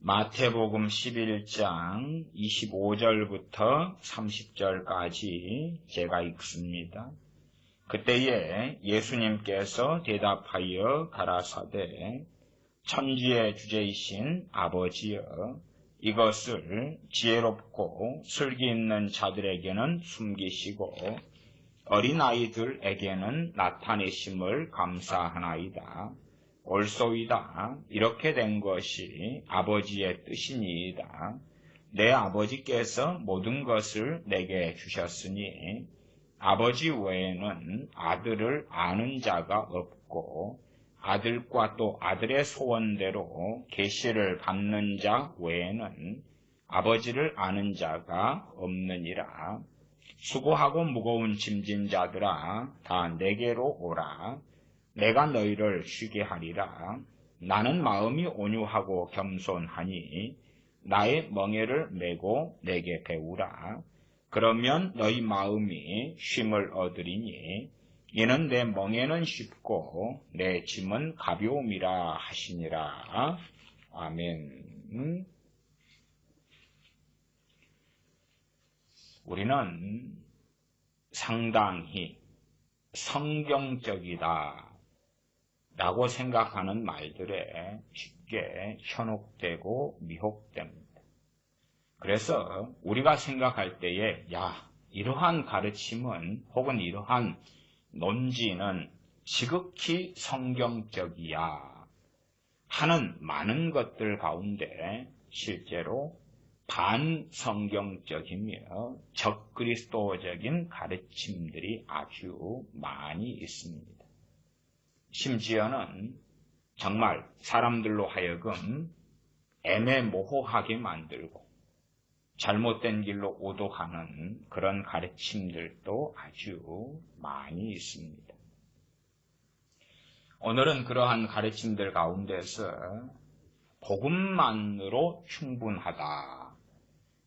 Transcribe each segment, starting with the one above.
마태복음 11장 25절부터 30절까지 제가 읽습니다. 그때에 예수님께서 대답하여 가라사대 천지의 주제이신 아버지여, 이것을 지혜롭고 슬기 있는 자들에게는 숨기시고 어린아이들에게는 나타내심을 감사하나이다. 옳소이다. 이렇게 된 것이 아버지의 뜻이니이다. 내 아버지께서 모든 것을 내게 주셨으니 아버지 외에는 아들을 아는 자가 없고 아들과 또 아들의 소원대로 계시를 받는 자 외에는 아버지를 아는 자가 없느니라. 수고하고 무거운 짐진 자들아, 다 내게로 오라. 내가 너희를 쉬게 하리라. 나는 마음이 온유하고 겸손하니 나의 멍에를 메고 내게 배우라. 그러면 너희 마음이 쉼을 얻으리니 이는 내 멍에는 쉽고 내 짐은 가벼움이라 하시니라. 아멘. 우리는 상당히 성경적이다 라고 생각하는 말들에 쉽게 현혹되고 미혹됩니다. 그래서 우리가 생각할 때에 이러한 가르침은 혹은 이러한 논지는 지극히 성경적이야 하는 많은 것들 가운데 실제로 반성경적이며 적그리스도적인 가르침들이 아주 많이 있습니다. 심지어는 정말 사람들로 하여금 애매모호하게 만들고 잘못된 길로 오도하는 그런 가르침들도 아주 많이 있습니다. 오늘은 그러한 가르침들 가운데서 복음만으로 충분하다,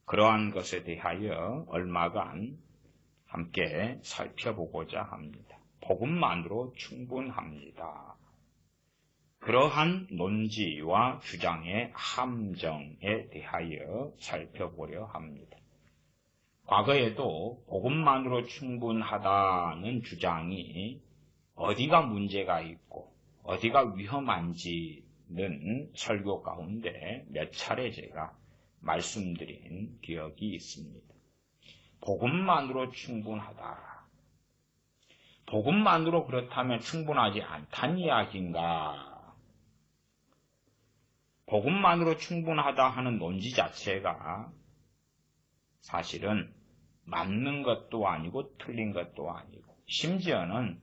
그러한 것에 대하여 얼마간 함께 살펴보고자 합니다. 복음만으로 충분합니다. 그러한 논지와 주장의 함정에 대하여 살펴보려 합니다. 과거에도 복음만으로 충분하다는 주장이 어디가 문제가 있고 어디가 위험한지는 설교 가운데 몇 차례 제가 말씀드린 기억이 있습니다. 복음만으로 충분하다. 복음만으로 그렇다면 충분하지 않다는 이야기인가? 복음만으로 충분하다 하는 논지 자체가 사실은 맞는 것도 아니고 틀린 것도 아니고 심지어는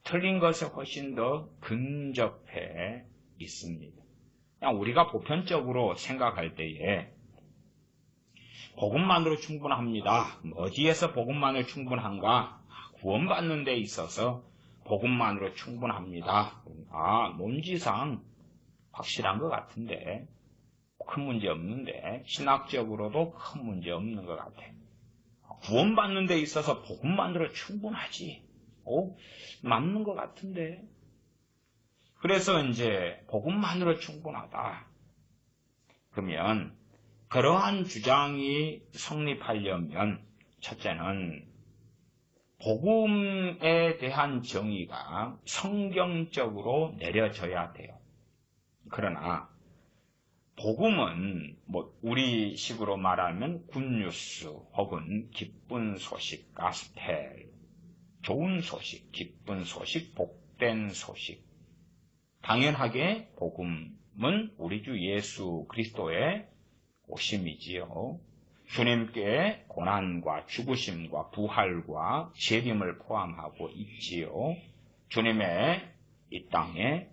틀린 것에 훨씬 더 근접해 있습니다. 그냥 우리가 보편적으로 생각할 때에 복음만으로 충분합니다. 어디에서 복음만으로 충분한가? 구원받는 데 있어서 복음만으로 충분합니다. 논지상 확실한 것 같은데 큰 문제 없는데 신학적으로도 큰 문제 없는 것 같아. 구원받는 데 있어서 복음만으로 충분하지. 맞는 것 같은데. 그래서 이제 복음만으로 충분하다. 그러면 그러한 주장이 성립하려면 첫째는 복음에 대한 정의가 성경적으로 내려져야 돼요. 그러나 복음은 우리식으로 말하면 굿뉴스 혹은 기쁜 소식, 가스펠, 좋은 소식, 기쁜 소식, 복된 소식. 당연하게 복음은 우리 주 예수 그리스도의 오심이지요. 주님께 고난과 죽으심과 부활과 재림을 포함하고 있지요. 주님의 이 땅에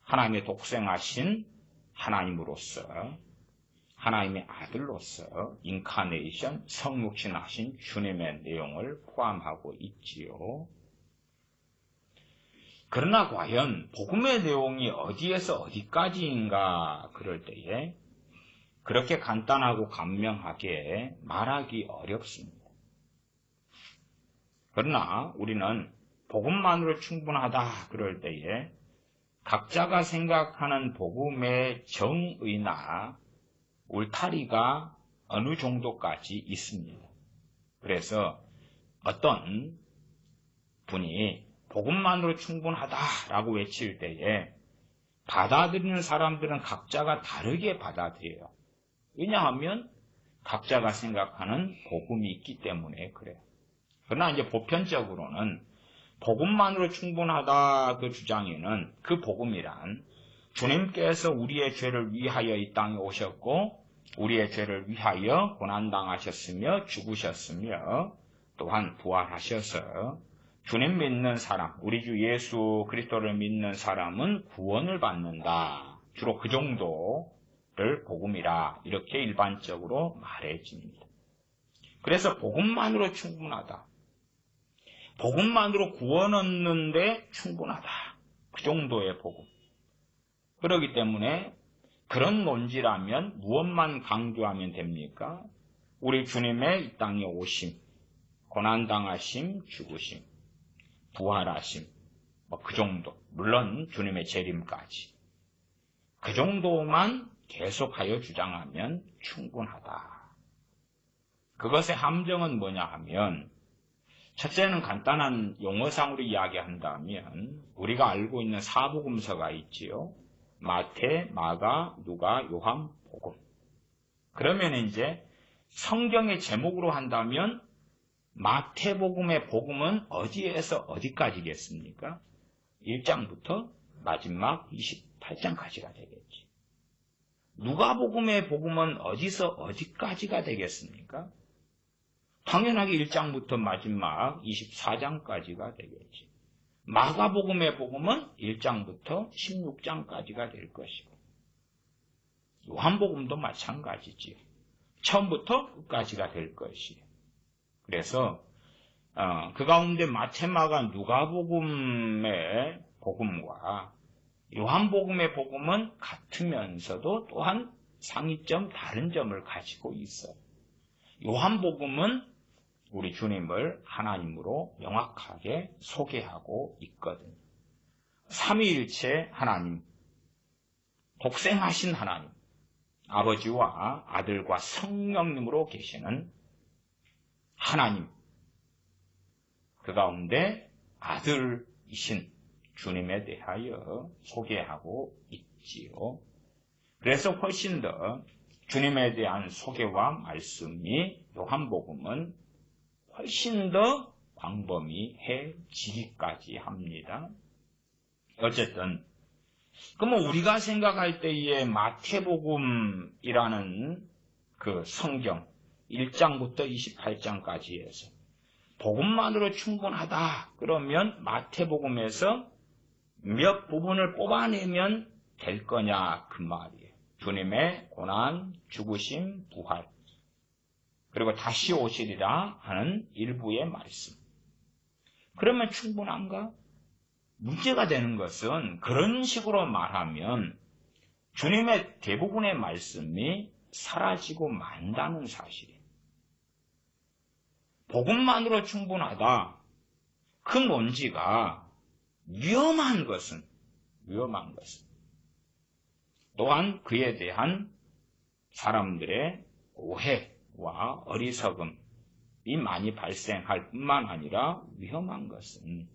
하나님의 독생하신 하나님으로서 하나님의 아들로서 인카네이션, 성육신하신 주님의 내용을 포함하고 있지요. 그러나 과연 복음의 내용이 어디에서 어디까지인가 그럴 때에 그렇게 간단하고 간명하게 말하기 어렵습니다. 그러나 우리는 복음만으로 충분하다 그럴 때에 각자가 생각하는 복음의 정의나 울타리가 어느 정도까지 있습니다. 그래서 어떤 분이 복음만으로 충분하다라고 외칠 때에 받아들이는 사람들은 각자가 다르게 받아들여요. 왜냐하면 각자가 생각하는 복음이 있기 때문에 그래요. 그러나 이제 보편적으로는 복음만으로 충분하다 그 주장에는 그 복음이란 주님께서 우리의 죄를 위하여 이 땅에 오셨고 우리의 죄를 위하여 고난당하셨으며 죽으셨으며 또한 부활하셔서 주님 믿는 사람, 우리 주 예수 그리스도를 믿는 사람은 구원을 받는다. 주로 그 정도를 복음이라 이렇게 일반적으로 말해집니다. 그래서 복음만으로 충분하다. 복음만으로 구원 얻는데 충분하다. 그 정도의 복음. 그렇기 때문에 그런 논지라면 무엇만 강조하면 됩니까? 우리 주님의 이 땅에 오심, 고난당하심, 죽으심, 부활하심, 그 정도. 물론 주님의 재림까지. 그 정도만 계속하여 주장하면 충분하다. 그것의 함정은 뭐냐 하면 첫째는 간단한 용어상으로 이야기한다면 우리가 알고 있는 사복음서가 있지요. 마태, 마가, 누가, 요한, 복음. 그러면 이제 성경의 제목으로 한다면 마태복음의 복음은 어디에서 어디까지겠습니까? 1장부터 마지막 28장까지가 되겠지. 누가복음의 복음은 어디서 어디까지가 되겠습니까? 당연하게 1장부터 마지막 24장까지가 되겠지. 마가복음의 복음은 1장부터 16장까지가 될 것이고 요한복음도 마찬가지지. 처음부터 끝까지가 될 것이에요. 그래서 그 가운데 마태, 마가, 누가복음의 복음과 요한복음의 복음은 같으면서도 또한 상이점, 다른 점을 가지고 있어요. 요한복음은 우리 주님을 하나님으로 명확하게 소개하고 있거든요. 삼위일체 하나님, 독생하신 하나님, 아버지와 아들과 성령님으로 계시는 하나님, 그 가운데 아들이신 주님에 대하여 소개하고 있지요. 그래서 훨씬 더 주님에 대한 소개와 말씀이 요한복음은 훨씬 더 광범위해지기까지 합니다. 어쨌든 그러면 우리가 생각할 때의 마태복음이라는 그 성경 1장부터 28장까지 해서 복음만으로 충분하다. 그러면 마태복음에서 몇 부분을 뽑아내면 될 거냐 그 말이에요. 주님의 고난, 죽으심, 부활, 그리고 다시 오시리라 하는 일부의 말씀. 그러면 충분한가? 문제가 되는 것은 그런 식으로 말하면 주님의 대부분의 말씀이 사라지고 만다는 사실이에요. 복음만으로 충분하다. 그 논지가 위험한 것은 또한 그에 대한 사람들의 오해와 어리석음이 많이 발생할 뿐만 아니라 위험한 것은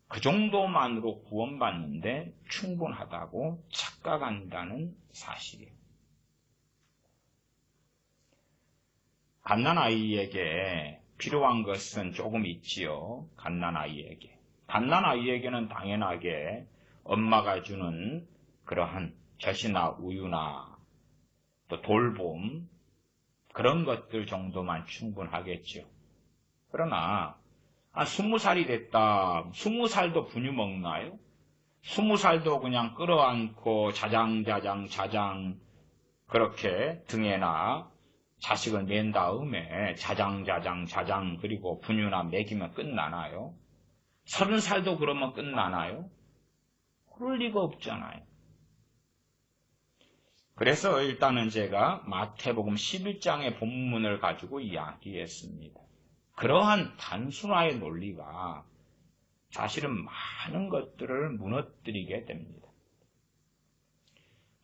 그 정도만으로 구원받는데 충분하다고 착각한다는 사실이에요. 갓난아이에게 필요한 것은 조금 있지요. 갓난아이에게는 당연하게 엄마가 주는 그러한 젖이나 우유나 또 돌봄 그런 것들 정도만 충분하겠죠. 그러나 20살이 됐다. 20살도 분유 먹나요? 20살도 그냥 끌어안고 자장 그렇게 등에나 자식을 맨 다음에 자장 그리고 분유나 먹이면 끝나나요? 30살도 그러면 끝나나요? 그럴 리가 없잖아요. 그래서 일단은 제가 마태복음 11장의 본문을 가지고 이야기했습니다. 그러한 단순화의 논리가 사실은 많은 것들을 무너뜨리게 됩니다.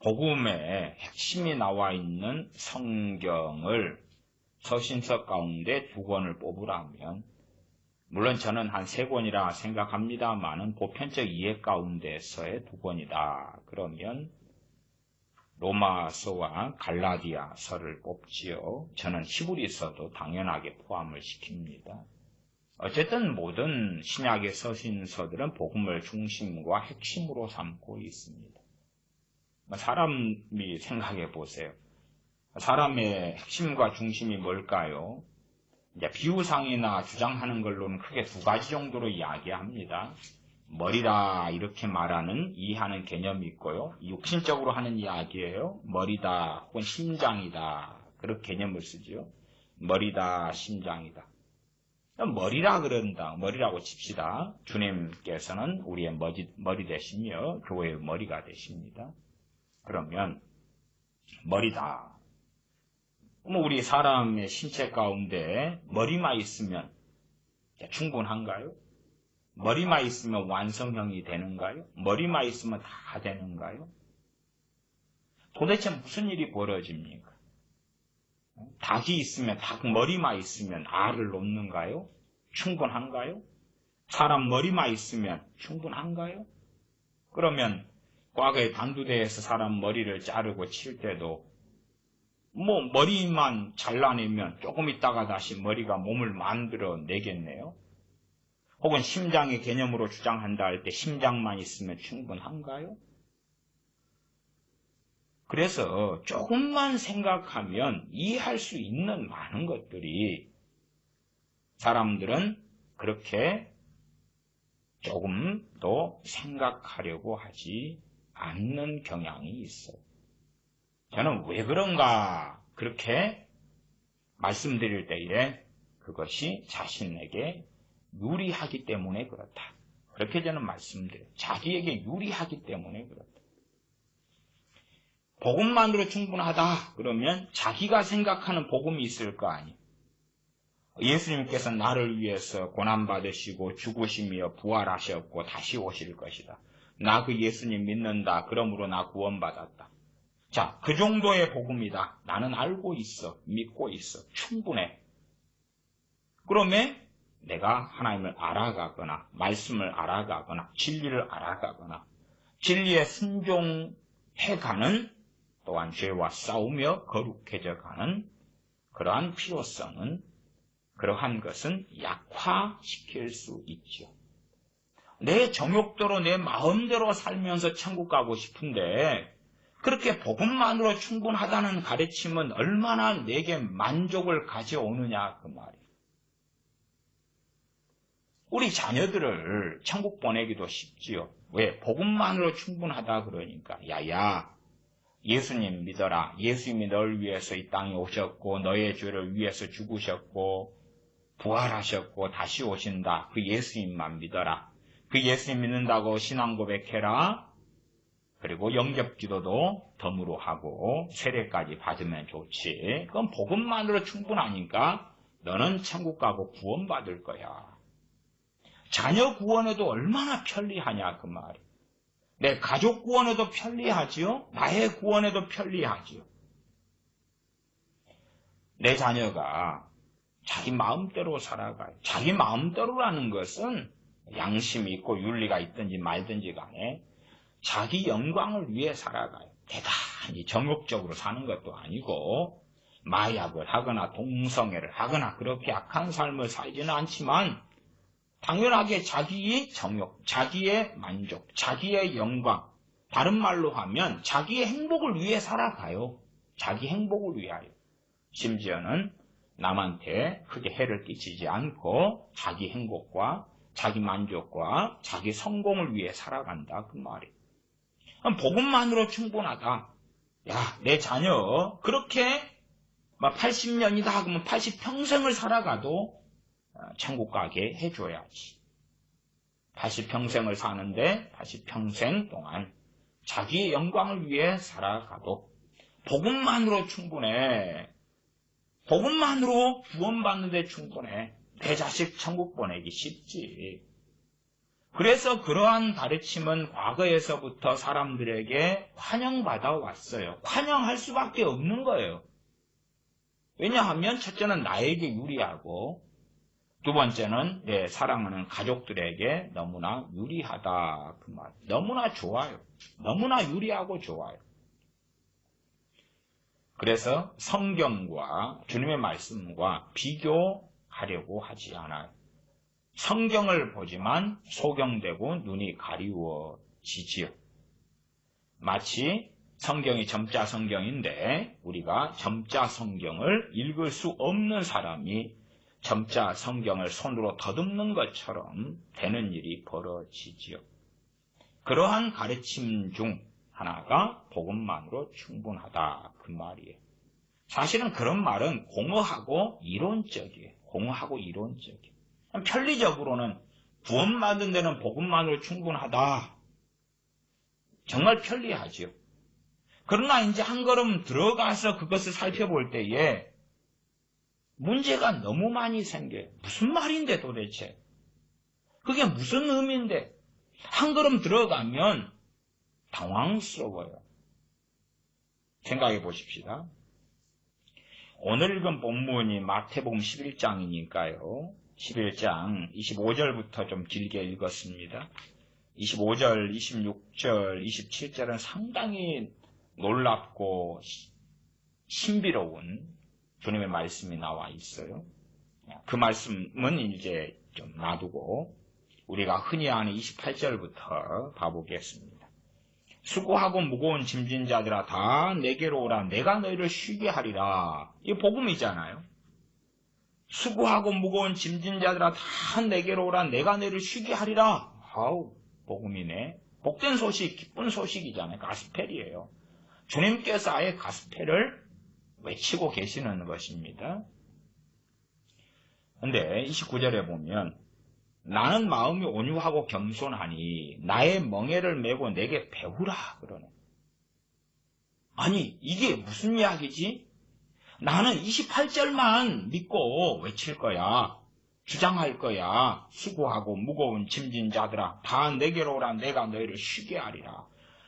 복음의 핵심이 나와 있는 성경을 서신서 가운데 2권을 뽑으라면, 물론 저는 한 3권이라 생각합니다만은 보편적 이해 가운데서의 2권이다. 그러면 로마서와 갈라디아서를 뽑지요. 저는 히브리서도 당연하게 포함을 시킵니다. 어쨌든 모든 신약의 서신서들은 복음을 중심과 핵심으로 삼고 있습니다. 사람이 생각해 보세요. 사람의 핵심과 중심이 뭘까요? 이제 비유상이나 주장하는 걸로는 크게 2가지 정도로 이야기합니다. 머리다 이렇게 말하는 이해하는 개념이 있고요. 육신적으로 하는 이야기예요. 머리다 혹은 심장이다 그렇게 개념을 쓰지요. 머리다 심장이다. 머리라 그런다. 머리라고 칩시다. 주님께서는 우리의 머리 되시며 교회의 머리가 되십니다. 그러면 머리다. 우리 사람의 신체 가운데 머리만 있으면 충분한가요? 머리만 있으면 완성형이 되는가요? 머리만 있으면 다 되는가요? 도대체 무슨 일이 벌어집니까? 닭이 있으면 닭 머리만 있으면 알을 놓는가요? 충분한가요? 사람 머리만 있으면 충분한가요? 그러면 과거에 단두대에서 사람 머리를 자르고 칠 때도 머리만 잘라내면 조금 있다가 다시 머리가 몸을 만들어 내겠네요. 혹은 심장의 개념으로 주장한다 할 때 심장만 있으면 충분한가요? 그래서 조금만 생각하면 이해할 수 있는 많은 것들이 사람들은 그렇게 조금 더 생각하려고 하지 않는 경향이 있어요. 저는 왜 그런가 그렇게 말씀드릴 때에 그것이 자신에게 유리하기 때문에 그렇다. 그렇게 저는 말씀드려요. 자기에게 유리하기 때문에 그렇다. 복음만으로 충분하다 그러면 자기가 생각하는 복음이 있을 거 아니에요. 예수님께서 나를 위해서 고난받으시고 죽으시며 부활하셨고 다시 오실 것이다. 나 그 예수님 믿는다. 그러므로 나 구원받았다. 자, 그 정도의 복음이다. 나는 알고 있어. 믿고 있어. 충분해. 그러면 내가 하나님을 알아가거나 말씀을 알아가거나 진리를 알아가거나 진리에 순종해가는 또한 죄와 싸우며 거룩해져가는 그러한 필요성은 그러한 것은 약화시킬 수 있죠. 내 정욕대로 내 마음대로 살면서 천국 가고 싶은데 그렇게 복음만으로 충분하다는 가르침은 얼마나 내게 만족을 가져오느냐 그 말이에요. 우리 자녀들을 천국 보내기도 쉽지요. 왜? 복음만으로 충분하다 그러니까 야야 예수님 믿어라. 예수님이 널 위해서 이 땅에 오셨고 너의 죄를 위해서 죽으셨고 부활하셨고 다시 오신다. 그 예수님만 믿어라. 그 예수님 믿는다고 신앙 고백해라. 그리고 영접기도도 덤으로 하고 세례까지 받으면 좋지. 그건 복음만으로 충분하니까 너는 천국 가고 구원받을 거야. 자녀 구원에도 얼마나 편리하냐 그 말이에요. 내 가족 구원에도 편리하지요. 나의 구원에도 편리하지요. 내 자녀가 자기 마음대로 살아가요. 자기 마음대로라는 것은 양심이 있고 윤리가 있든지 말든지 간에 자기 영광을 위해 살아가요. 대단히 정욕적으로 사는 것도 아니고 마약을 하거나 동성애를 하거나 그렇게 악한 삶을 살지는 않지만 당연하게 자기의 정욕, 자기의 만족, 자기의 영광, 다른 말로 하면 자기의 행복을 위해 살아가요. 자기 행복을 위하여. 심지어는 남한테 크게 해를 끼치지 않고 자기 행복과 자기 만족과 자기 성공을 위해 살아간다 그 말이에요. 복음만으로 충분하다. 야, 내 자녀 그렇게 80년이다 그러면 80평생을 살아가도 천국 가게 해줘야지. 80평생을 사는데 80평생 동안 자기의 영광을 위해 살아가도 복음만으로 충분해. 복음만으로 구원받는 데 충분해. 내 자식 천국 보내기 쉽지. 그래서 그러한 가르침은 과거에서부터 사람들에게 환영받아 왔어요. 환영할 수밖에 없는 거예요. 왜냐하면 첫째는 나에게 유리하고 두 번째는 내 사랑하는 가족들에게 너무나 유리하다. 그 말. 너무나 좋아요. 너무나 유리하고 좋아요. 그래서 성경과 주님의 말씀과 비교하려고 하지 않아요. 성경을 보지만 소경되고 눈이 가리워지지요. 마치 성경이 점자 성경인데 우리가 점자 성경을 읽을 수 없는 사람이 점자 성경을 손으로 더듬는 것처럼 되는 일이 벌어지지요. 그러한 가르침 중 하나가 복음만으로 충분하다 그 말이에요. 사실은 그런 말은 공허하고 이론적이에요. 공허하고 이론적이에요. 편리적으로는 구원받은 데는 복음만으로 충분하다. 정말 편리하지요. 그러나 이제 한 걸음 들어가서 그것을 살펴볼 때에 문제가 너무 많이 생겨요. 무슨 말인데 도대체? 그게 무슨 의미인데? 한 걸음 들어가면 당황스러워요. 생각해 보십시다. 오늘 읽은 본문이 마태복음 11장이니까요. 11장 25절부터 좀 길게 읽었습니다. 25절, 26절, 27절은 상당히 놀랍고 신비로운 주님의 말씀이 나와 있어요. 그 말씀은 이제 좀 놔두고 우리가 흔히 하는 28절부터 봐보겠습니다. 수고하고 무거운 짐진 자들아 다 내게로 오라 내가 너희를 쉬게 하리라. 이 복음이잖아요. 수고하고 무거운 짐진 자들아 다 내게로 오라 내가 너희를 쉬게 하리라. 아우 복음이네. 복된 소식, 기쁜 소식이잖아요. 가스펠이에요. 주님께서 아예 가스펠을 외치고 계시는 것입니다. 근데 29절에 보면 나는 마음이 온유하고 겸손하니 나의 멍에를 메고 내게 배우라 그러네. 아니 이게 무슨 이야기지? 나는 28절만 믿고 외칠 거야. 주장할 거야. 수고하고 무거운 짐진 자들아 다 내게로 오라 내가 너희를 쉬게 하리라.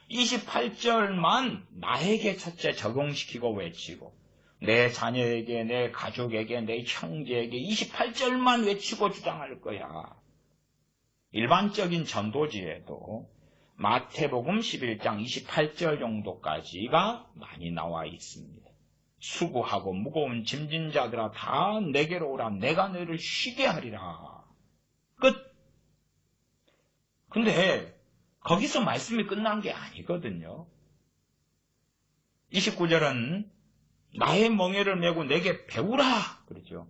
28절만 나에게 첫째 적용시키고 외치고 내 자녀에게 내 가족에게 내 형제에게 28절만 외치고 주장할 거야. 일반적인 전도지에도 마태복음 11장 28절 정도까지가 많이 나와 있습니다. 수고하고 무거운 짐진 자들아 다 내게로 오라 내가 너희를 쉬게 하리라. 끝. 근데 거기서 말씀이 끝난 게 아니거든요. 29절은 나의 멍에를 메고 내게 배우라 그러죠.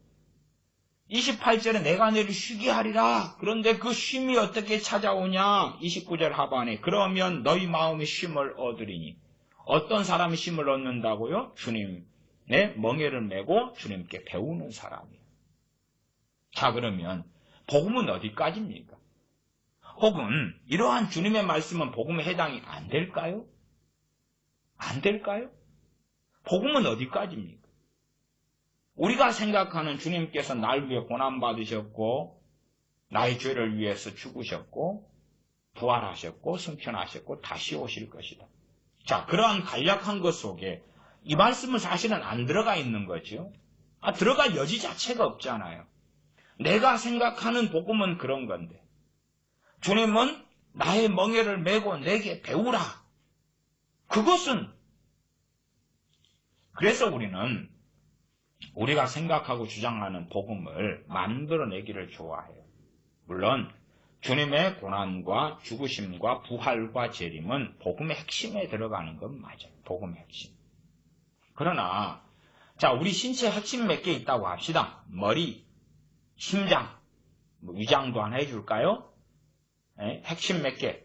28절에 내가 너희를 쉬게 하리라. 그런데 그 쉼이 어떻게 찾아오냐? 29절 하반에 그러면 너희 마음이 쉼을 얻으리니. 어떤 사람이 쉼을 얻는다고요? 주님의 멍에를 메고 주님께 배우는 사람이에요. 자 그러면 복음은 어디까지입니까? 혹은 이러한 주님의 말씀은 복음에 해당이 안 될까요? 안 될까요? 복음은 어디까지입니까? 우리가 생각하는 주님께서 날 위해 고난받으셨고 나의 죄를 위해서 죽으셨고 부활하셨고 승천하셨고 다시 오실 것이다. 자, 그러한 간략한 것 속에 이 말씀은 사실은 안 들어가 있는 거죠. 들어갈 여지 자체가 없잖아요. 내가 생각하는 복음은 그런 건데 주님은 나의 멍에를 메고 내게 배우라. 그것은 그래서 우리는 우리가 생각하고 주장하는 복음을 만들어내기를 좋아해요. 물론 주님의 고난과 죽으심과 부활과 재림은 복음의 핵심에 들어가는 건 맞아요. 복음의 핵심. 그러나 자 우리 신체 핵심 몇 개 있다고 합시다. 머리, 심장, 위장도 하나 해줄까요? 핵심 몇 개.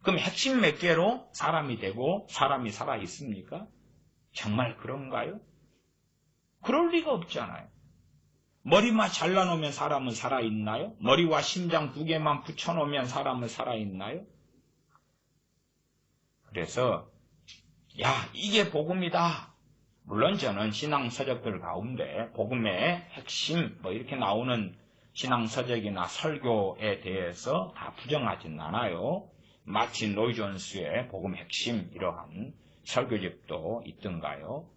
그럼 핵심 몇 개로 사람이 되고 사람이 살아 있습니까? 정말 그런가요? 그럴 리가 없잖아요. 머리만 잘라놓으면 사람은 살아있나요? 머리와 심장 두 개만 붙여놓으면 사람은 살아있나요? 그래서 야 이게 복음이다. 물론 저는 신앙 서적들 가운데 복음의 핵심 이렇게 나오는 신앙서적이나 설교에 대해서 다 부정하진 않아요. 마틴 로이존스의 복음 핵심 이러한 설교집도 있던가요.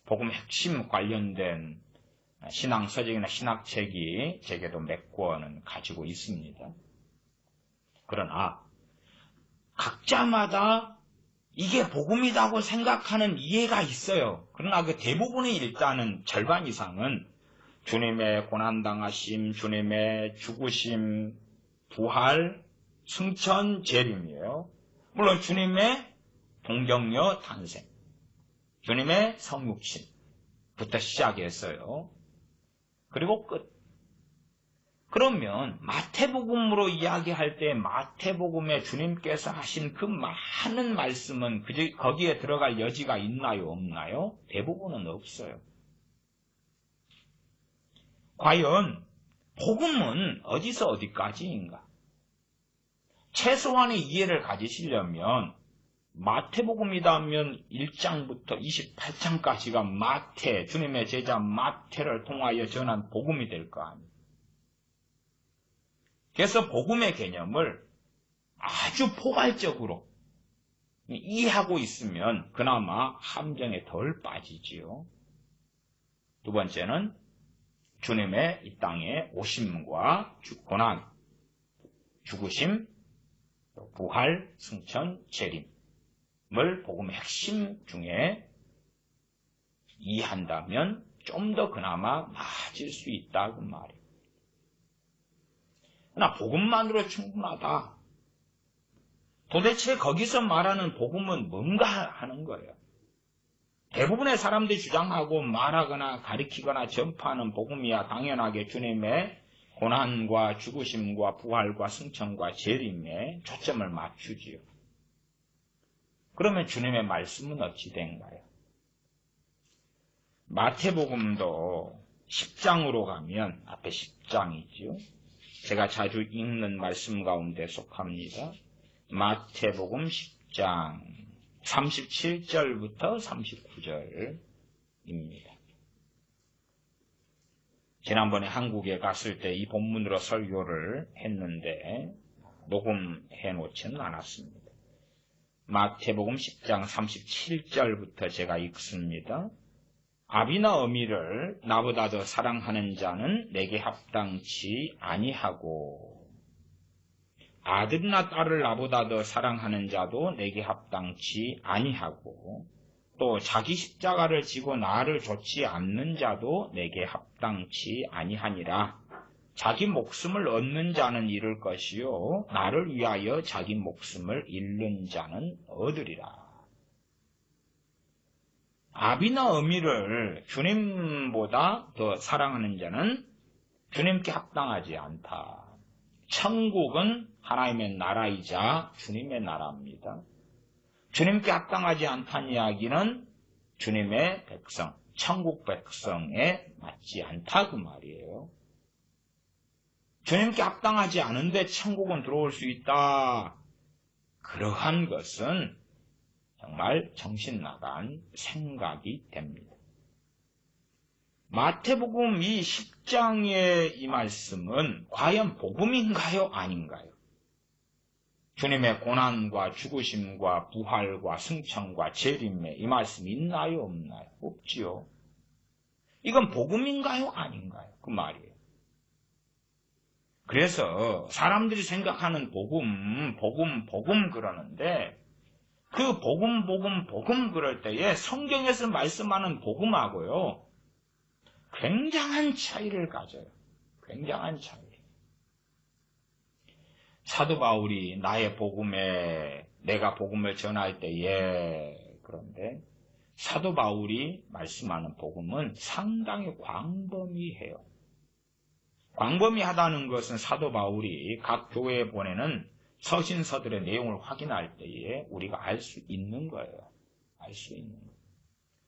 복음 핵심 관련된 신앙서적이나 신학책이 제게도 몇 권은 가지고 있습니다. 그러나 각자마다 이게 복음이라고 생각하는 이해가 있어요. 그러나 그 대부분의 일단은 절반 이상은 주님의 고난당하심, 주님의 죽으심, 부활, 승천, 재림이에요. 물론 주님의 동정녀 탄생, 주님의 성육신부터 시작했어요. 그리고 끝. 그러면 마태복음으로 이야기할 때 마태복음에 주님께서 하신 그 많은 말씀은 거기에 들어갈 여지가 있나요? 없나요? 대부분은 없어요. 과연 복음은 어디서 어디까지인가? 최소한의 이해를 가지시려면 마태복음이라면 1장부터 28장까지가 마태, 주님의 제자 마태를 통하여 전한 복음이 될 거 아니에요. 그래서 복음의 개념을 아주 포괄적으로 이해하고 있으면 그나마 함정에 덜 빠지지요. 두 번째는 주님의 이 땅에 오심과 고난, 죽으심, 부활, 승천, 재림을 복음의 핵심 중에 이해한다면 좀 더 그나마 나아질 수 있다 그 말이에요. 그러나 복음만으로 충분하다. 도대체 거기서 말하는 복음은 뭔가 하는 거예요. 대부분의 사람들이 주장하고 말하거나 가리키거나 전파하는 복음이야 당연하게 주님의 고난과 죽으심과 부활과 승천과 재림에 초점을 맞추지요. 그러면 주님의 말씀은 어찌 된가요? 마태복음도 10장으로 가면 앞에 10장이지요. 제가 자주 읽는 말씀 가운데 속합니다. 마태복음 10장 37절부터 39절입니다. 지난번에 한국에 갔을 때 이 본문으로 설교를 했는데 녹음해 놓지는 않았습니다. 마태복음 10장 37절부터 제가 읽습니다. 아비나 어미를 나보다 더 사랑하는 자는 내게 합당치 아니하고 아들이나 딸을 나보다 더 사랑하는 자도 내게 합당치 아니하고 또 자기 십자가를 지고 나를 좇지 않는 자도 내게 합당치 아니하니라. 자기 목숨을 얻는 자는 잃을 것이요 나를 위하여 자기 목숨을 잃는 자는 얻으리라. 아비나 어미를 주님보다 더 사랑하는 자는 주님께 합당하지 않다. 천국은 하나님의 나라이자 주님의 나라입니다. 주님께 합당하지 않다는 이야기는 주님의 백성, 천국 백성에 맞지 않다 그 말이에요. 주님께 합당하지 않은데 천국은 들어올 수 있다. 그러한 것은 정말 정신나간 생각이 됩니다. 마태복음 이 10장의 이 말씀은 과연 복음인가요? 아닌가요? 주님의 고난과 죽으심과 부활과 승천과 재림에 이 말씀이 있나요? 없나요? 없지요. 이건 복음인가요? 아닌가요? 그 말이에요. 그래서 사람들이 생각하는 복음 그러는데 그 복음 그럴 때에 성경에서 말씀하는 복음하고요. 굉장한 차이를 가져요. 굉장한 차이. 사도 바울이 나의 복음에 내가 복음을 전할 때에 그런데 사도 바울이 말씀하는 복음은 상당히 광범위해요. 광범위하다는 것은 사도 바울이 각 교회에 보내는 서신서들의 내용을 확인할 때에 우리가 알 수 있는 거예요. 알 수 있는 거예요.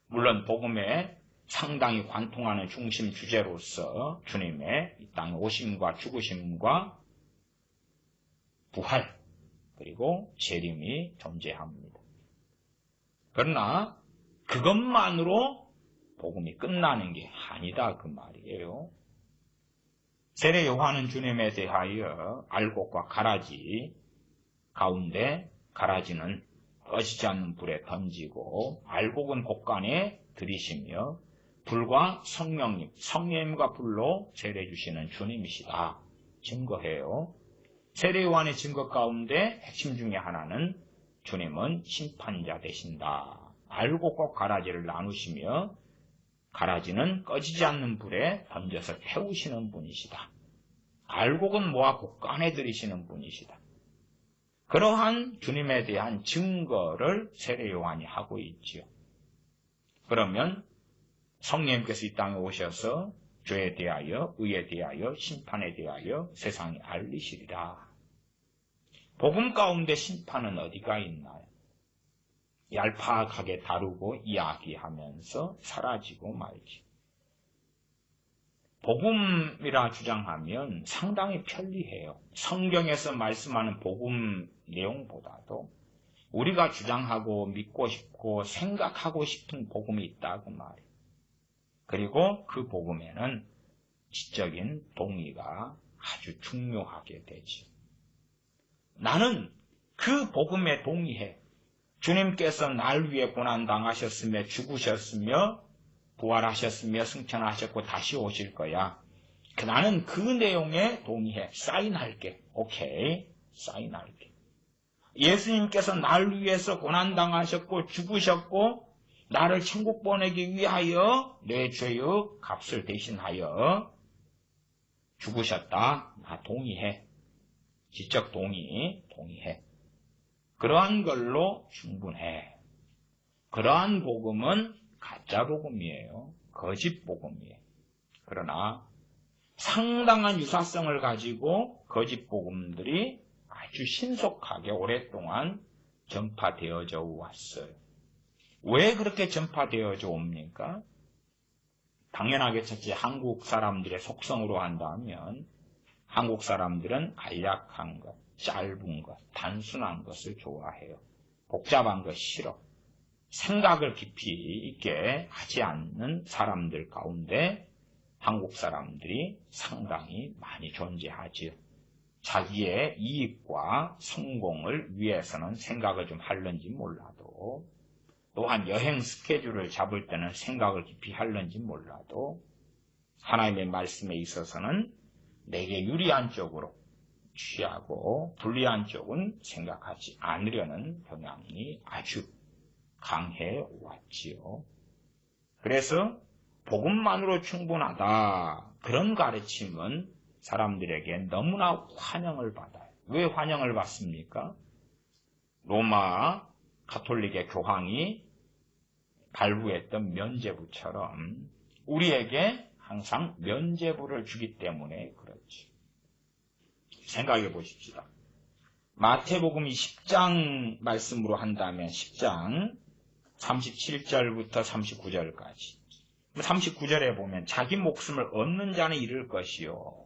물론 복음에 상당히 관통하는 중심 주제로서 주님의 이 땅에 오심과 죽으심과 부활 그리고 재림이 존재합니다. 그러나 그것만으로 복음이 끝나는 게 아니다 그 말이에요. 세례 요한은 주님에 대하여 알곡과 가라지 가운데 가라지는 꺼지지 않는 불에 던지고 알곡은 곳간에 들이시며 불과 성령님과 불로 세례 주시는 주님이시다 증거해요. 세례 요한의 증거 가운데 핵심 중에 하나는 주님은 심판자 되신다. 알곡과 가라지를 나누시며 가라지는 꺼지지 않는 불에 던져서 태우시는 분이시다. 알곡은 모아 곳간에 들이시는 분이시다. 그러한 주님에 대한 증거를 세례 요한이 하고 있지요. 그러면 성령님께서 이 땅에 오셔서 죄에 대하여, 의에 대하여, 심판에 대하여 세상에 알리시리라. 복음 가운데 심판은 어디가 있나요? 얄팍하게 다루고 이야기하면서 사라지고 말지. 복음이라 주장하면 상당히 편리해요. 성경에서 말씀하는 복음 내용보다도 우리가 주장하고 믿고 싶고 생각하고 싶은 복음이 있다고 말이에요. 그리고 그 복음에는 지적인 동의가 아주 중요하게 되지. 나는 그 복음에 동의해. 주님께서 날 위해 고난당하셨으며 죽으셨으며 부활하셨으며 승천하셨고 다시 오실 거야. 나는 그 내용에 동의해. 사인할게. 오케이. 사인할게. 예수님께서 날 위해서 고난당하셨고 죽으셨고 나를 천국 보내기 위하여 내 죄의 값을 대신하여 죽으셨다. 나 동의해. 지적 동의해. 그러한 걸로 충분해. 그러한 복음은 가짜 복음이에요. 거짓 복음이에요. 그러나 상당한 유사성을 가지고 거짓 복음들이 아주 신속하게 오랫동안 전파되어져 왔어요. 왜 그렇게 전파되어져 옵니까? 당연하게 첫째 한국 사람들의 속성으로 한다면 한국 사람들은 간략한 것, 짧은 것, 단순한 것을 좋아해요. 복잡한 것 싫어. 생각을 깊이 있게 하지 않는 사람들 가운데 한국 사람들이 상당히 많이 존재하지요. 자기의 이익과 성공을 위해서는 생각을 좀 하는지 몰라도 또한 여행 스케줄을 잡을 때는 생각을 깊이 하는지 몰라도 하나님의 말씀에 있어서는 내게 유리한 쪽으로 취하고 불리한 쪽은 생각하지 않으려는 경향이 아주 강해 왔지요. 그래서 복음만으로 충분하다. 그런 가르침은 사람들에게 너무나 환영을 받아요. 왜 환영을 받습니까? 로마 가톨릭의 교황이 발부했던 면죄부처럼 우리에게 항상 면죄부를 주기 때문에 그렇지. 생각해 보십시다. 마태복음 10장 말씀으로 한다면 10장 37절부터 39절까지 39절에 보면 자기 목숨을 얻는 자는 잃을 것이요.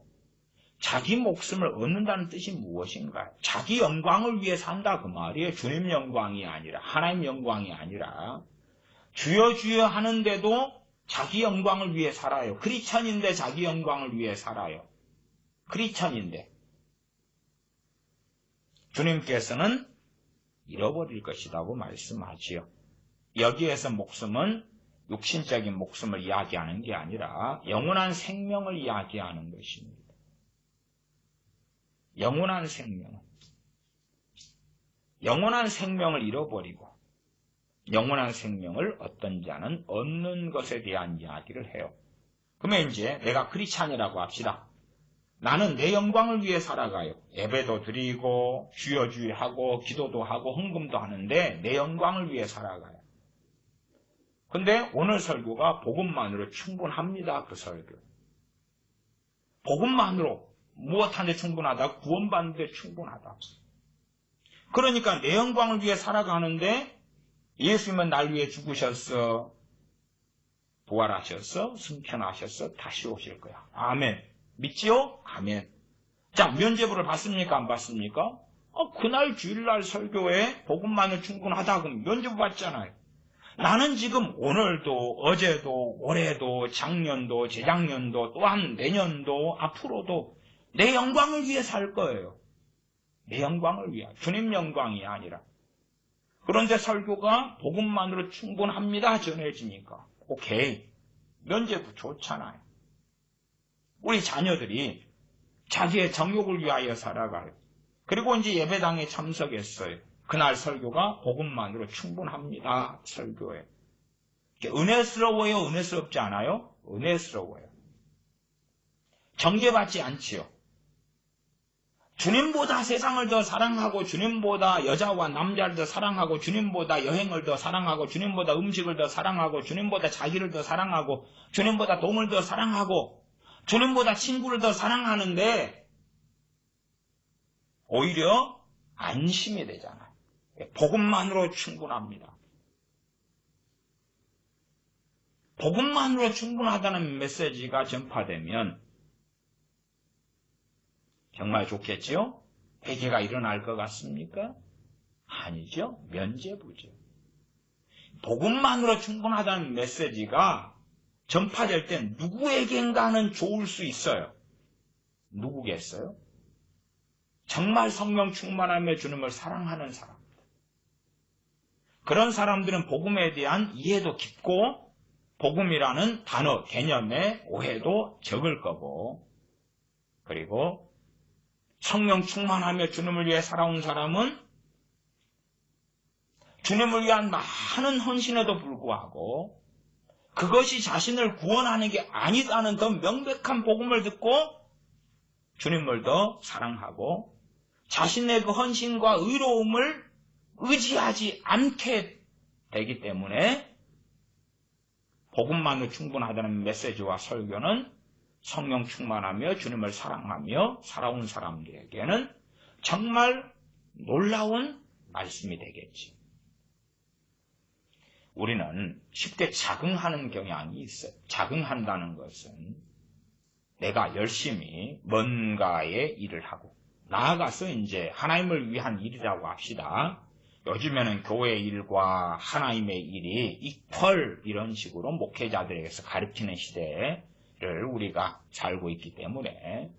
자기 목숨을 얻는다는 뜻이 무엇인가요? 자기 영광을 위해 산다 그 말이에요. 주님 영광이 아니라 하나님 영광이 아니라 주여 주여 하는데도 자기 영광을 위해 살아요. 크리스천인데 자기 영광을 위해 살아요. 크리스천인데 주님께서는 잃어버릴 것이라고 말씀하지요. 여기에서 목숨은 육신적인 목숨을 이야기하는 게 아니라 영원한 생명을 이야기하는 것입니다. 영원한 생명을 잃어버리고 영원한 생명을 어떤 자는 얻는 것에 대한 이야기를 해요. 그러면 이제 내가 크리스찬이라고 합시다. 나는 내 영광을 위해 살아가요. 예배도 드리고 주여 주여 하고 기도도 하고 헌금도 하는데 내 영광을 위해 살아가요. 근데 오늘 설교가 복음만으로 충분합니다. 그 설교. 복음만으로 무엇하는데 충분하다? 구원받는데 충분하다. 그러니까 내 영광을 위해 살아가는데 예수님은 날 위해 죽으셨어. 부활하셨어. 승천하셨어. 다시 오실 거야. 아멘. 믿지요? 아멘. 자, 면죄부를 받습니까? 안 받습니까? 그날 주일날 설교에 복음만으로 충분하다 그러면 면죄부 받잖아요. 나는 지금 오늘도 어제도 올해도 작년도 재작년도 또한 내년도 앞으로도 내 영광을 위해 살 거예요. 내 영광을 위해. 주님 영광이 아니라. 그런데 설교가 복음만으로 충분합니다 전해지니까 오케이. 면제부 좋잖아요. 우리 자녀들이 자기의 정욕을 위하여 살아가요. 그리고 이제 예배당에 참석했어요. 그날 설교가 복음만으로 충분합니다. 설교에. 은혜스러워요? 은혜스럽지 않아요? 은혜스러워요. 정죄받지 않지요. 주님보다 세상을 더 사랑하고 주님보다 여자와 남자를 더 사랑하고 주님보다 여행을 더 사랑하고 주님보다 음식을 더 사랑하고 주님보다 자기를 더 사랑하고 주님보다 돈을 더 사랑하고 주님보다 친구를 더 사랑하는데 오히려 안심이 되잖아요. 복음만으로 충분합니다. 복음만으로 충분하다는 메시지가 전파되면 정말 좋겠지요? 회개가 일어날 것 같습니까? 아니죠. 면죄부죠. 복음만으로 충분하다는 메시지가 전파될 때 누구에겐가는 좋을 수 있어요. 누구겠어요? 정말 성령 충만하며 주님을 사랑하는 사람. 그런 사람들은 복음에 대한 이해도 깊고 복음이라는 단어, 개념의 오해도 적을 거고 그리고 성령 충만하며 주님을 위해 살아온 사람은 주님을 위한 많은 헌신에도 불구하고 그것이 자신을 구원하는 게 아니다는 더 명백한 복음을 듣고 주님을 더 사랑하고 자신의 그 헌신과 의로움을 의지하지 않게 되기 때문에 복음만으로 충분하다는 메시지와 설교는 성령 충만하며 주님을 사랑하며 살아온 사람들에게는 정말 놀라운 말씀이 되겠지. 우리는 쉽게 자긍하는 경향이 있어요. 자긍한다는 것은 내가 열심히 뭔가의 일을 하고 나아가서 이제 하나님을 위한 일이라고 합시다. 요즘에는 교회 일과 하나님의 일이 이퀄 이런 식으로 목회자들에게서 가르치는 시대를 우리가 살고 있기 때문에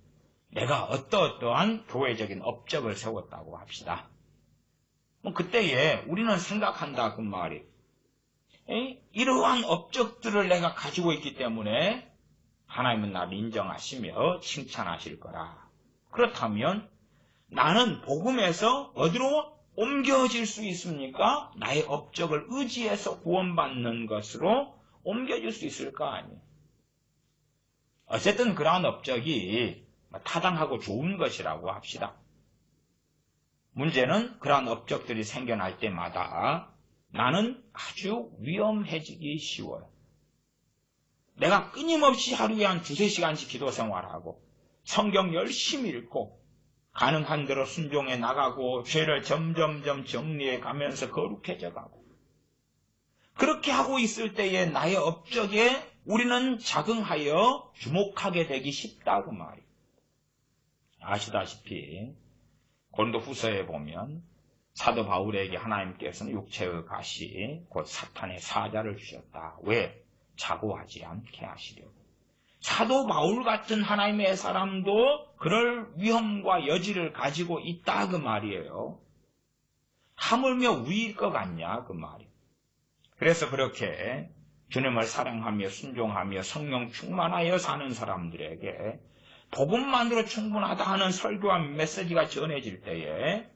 내가 어떠한 교회적인 업적을 세웠다고 합시다. 그때에 우리는 생각한다 그 말이 이러한 업적들을 내가 가지고 있기 때문에 하나님은 나를 인정하시며 칭찬하실 거라. 그렇다면 나는 복음에서 어디로 옮겨질 수 있습니까? 나의 업적을 의지해서 구원받는 것으로 옮겨질 수 있을 거 아니에요. 어쨌든 그러한 업적이 타당하고 좋은 것이라고 합시다. 문제는 그러한 업적들이 생겨날 때마다 나는 아주 위험해지기 쉬워요. 내가 끊임없이 하루에 한 2-3시간씩 기도 생활하고 성경 열심히 읽고 가능한 대로 순종해 나가고 죄를 점점점 정리해 가면서 거룩해져 가고 그렇게 하고 있을 때에 나의 업적에 우리는 자긍하여 주목하게 되기 쉽다 그 말이에요. 아시다시피 고린도후서에 보면 사도 바울에게 하나님께서는 육체의 가시 곧 사탄의 사자를 주셨다. 왜? 자고하지 않게 하시려고. 사도 바울 같은 하나님의 사람도 그럴 위험과 여지를 가지고 있다 그 말이에요. 하물며 위일 것 같냐 그 말이에요. 그래서 그렇게 주님을 사랑하며 순종하며 성령 충만하여 사는 사람들에게 복음만으로 충분하다 하는 설교와 메시지가 전해질 때에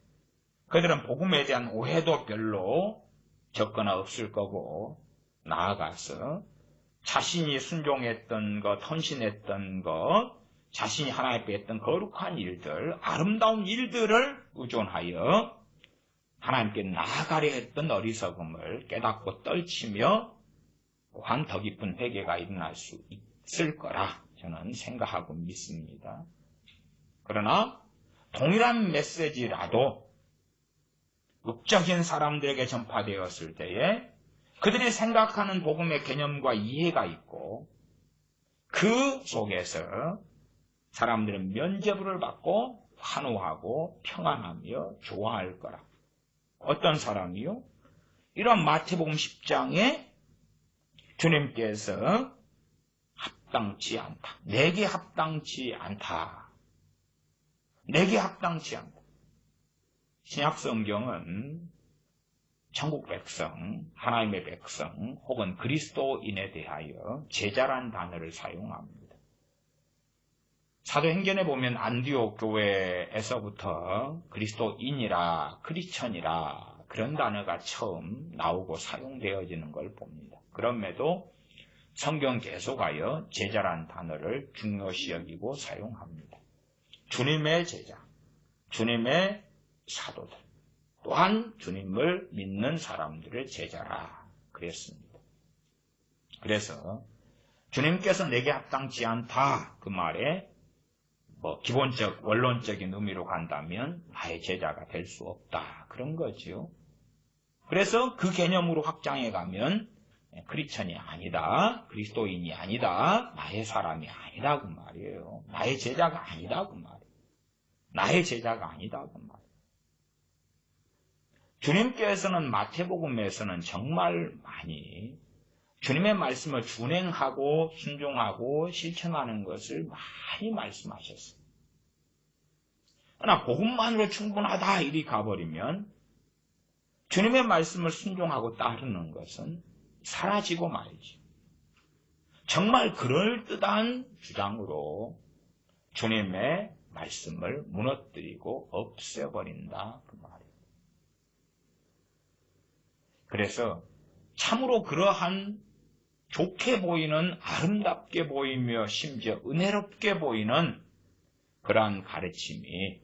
그들은 복음에 대한 오해도 별로 적거나 없을 거고 나아가서 자신이 순종했던 것, 헌신했던 것, 자신이 하나님께 했던 거룩한 일들, 아름다운 일들을 의존하여 하나님께 나아가려 했던 어리석음을 깨닫고 떨치며 또한 더 깊은 회개가 일어날 수 있을 거라 저는 생각하고 믿습니다. 그러나 동일한 메시지라도 육적인 사람들에게 전파되었을 때에 그들이 생각하는 복음의 개념과 이해가 있고 그 속에서 사람들은 면죄부를 받고 환호하고 평안하며 좋아할 거라. 어떤 사람이요? 이런 마태복음 10장에 주님께서 합당치 않다. 내게 합당치 않다. 내게 합당치 않다. 신약 성경은 천국 백성, 하나님의 백성 혹은 그리스도인에 대하여 제자란 단어를 사용합니다. 사도행전에 보면 안디옥 교회에서부터 그리스도인이라 크리스천이라 그런 단어가 처음 나오고 사용되어지는 걸 봅니다. 그럼에도 성경 계속하여 제자란 단어를 중요시 여기고 사용합니다. 주님의 제자, 주님의 사도들, 또한 주님을 믿는 사람들의 제자라 그랬습니다. 그래서 주님께서 내게 합당치 않다 그 말에 기본적 원론적인 의미로 간다면 나의 제자가 될 수 없다 그런 거죠. 그래서 그 개념으로 확장해 가면 크리스천이 아니다, 그리스도인이 아니다, 나의 사람이 아니다 그 말이에요. 나의 제자가 아니다 그 말이에요. 나의 제자가 아니다 그 말이에요. 주님께서는 마태복음에서는 정말 많이 주님의 말씀을 준행하고 순종하고 실천하는 것을 많이 말씀하셨어요. 그러나 복음만으로 충분하다 이리 가버리면 주님의 말씀을 순종하고 따르는 것은 사라지고 말이지. 정말 그럴듯한 주장으로 주님의 말씀을 무너뜨리고 없애버린다 그 말이에요. 그래서 참으로 그러한 좋게 보이는 아름답게 보이며 심지어 은혜롭게 보이는 그러한 가르침이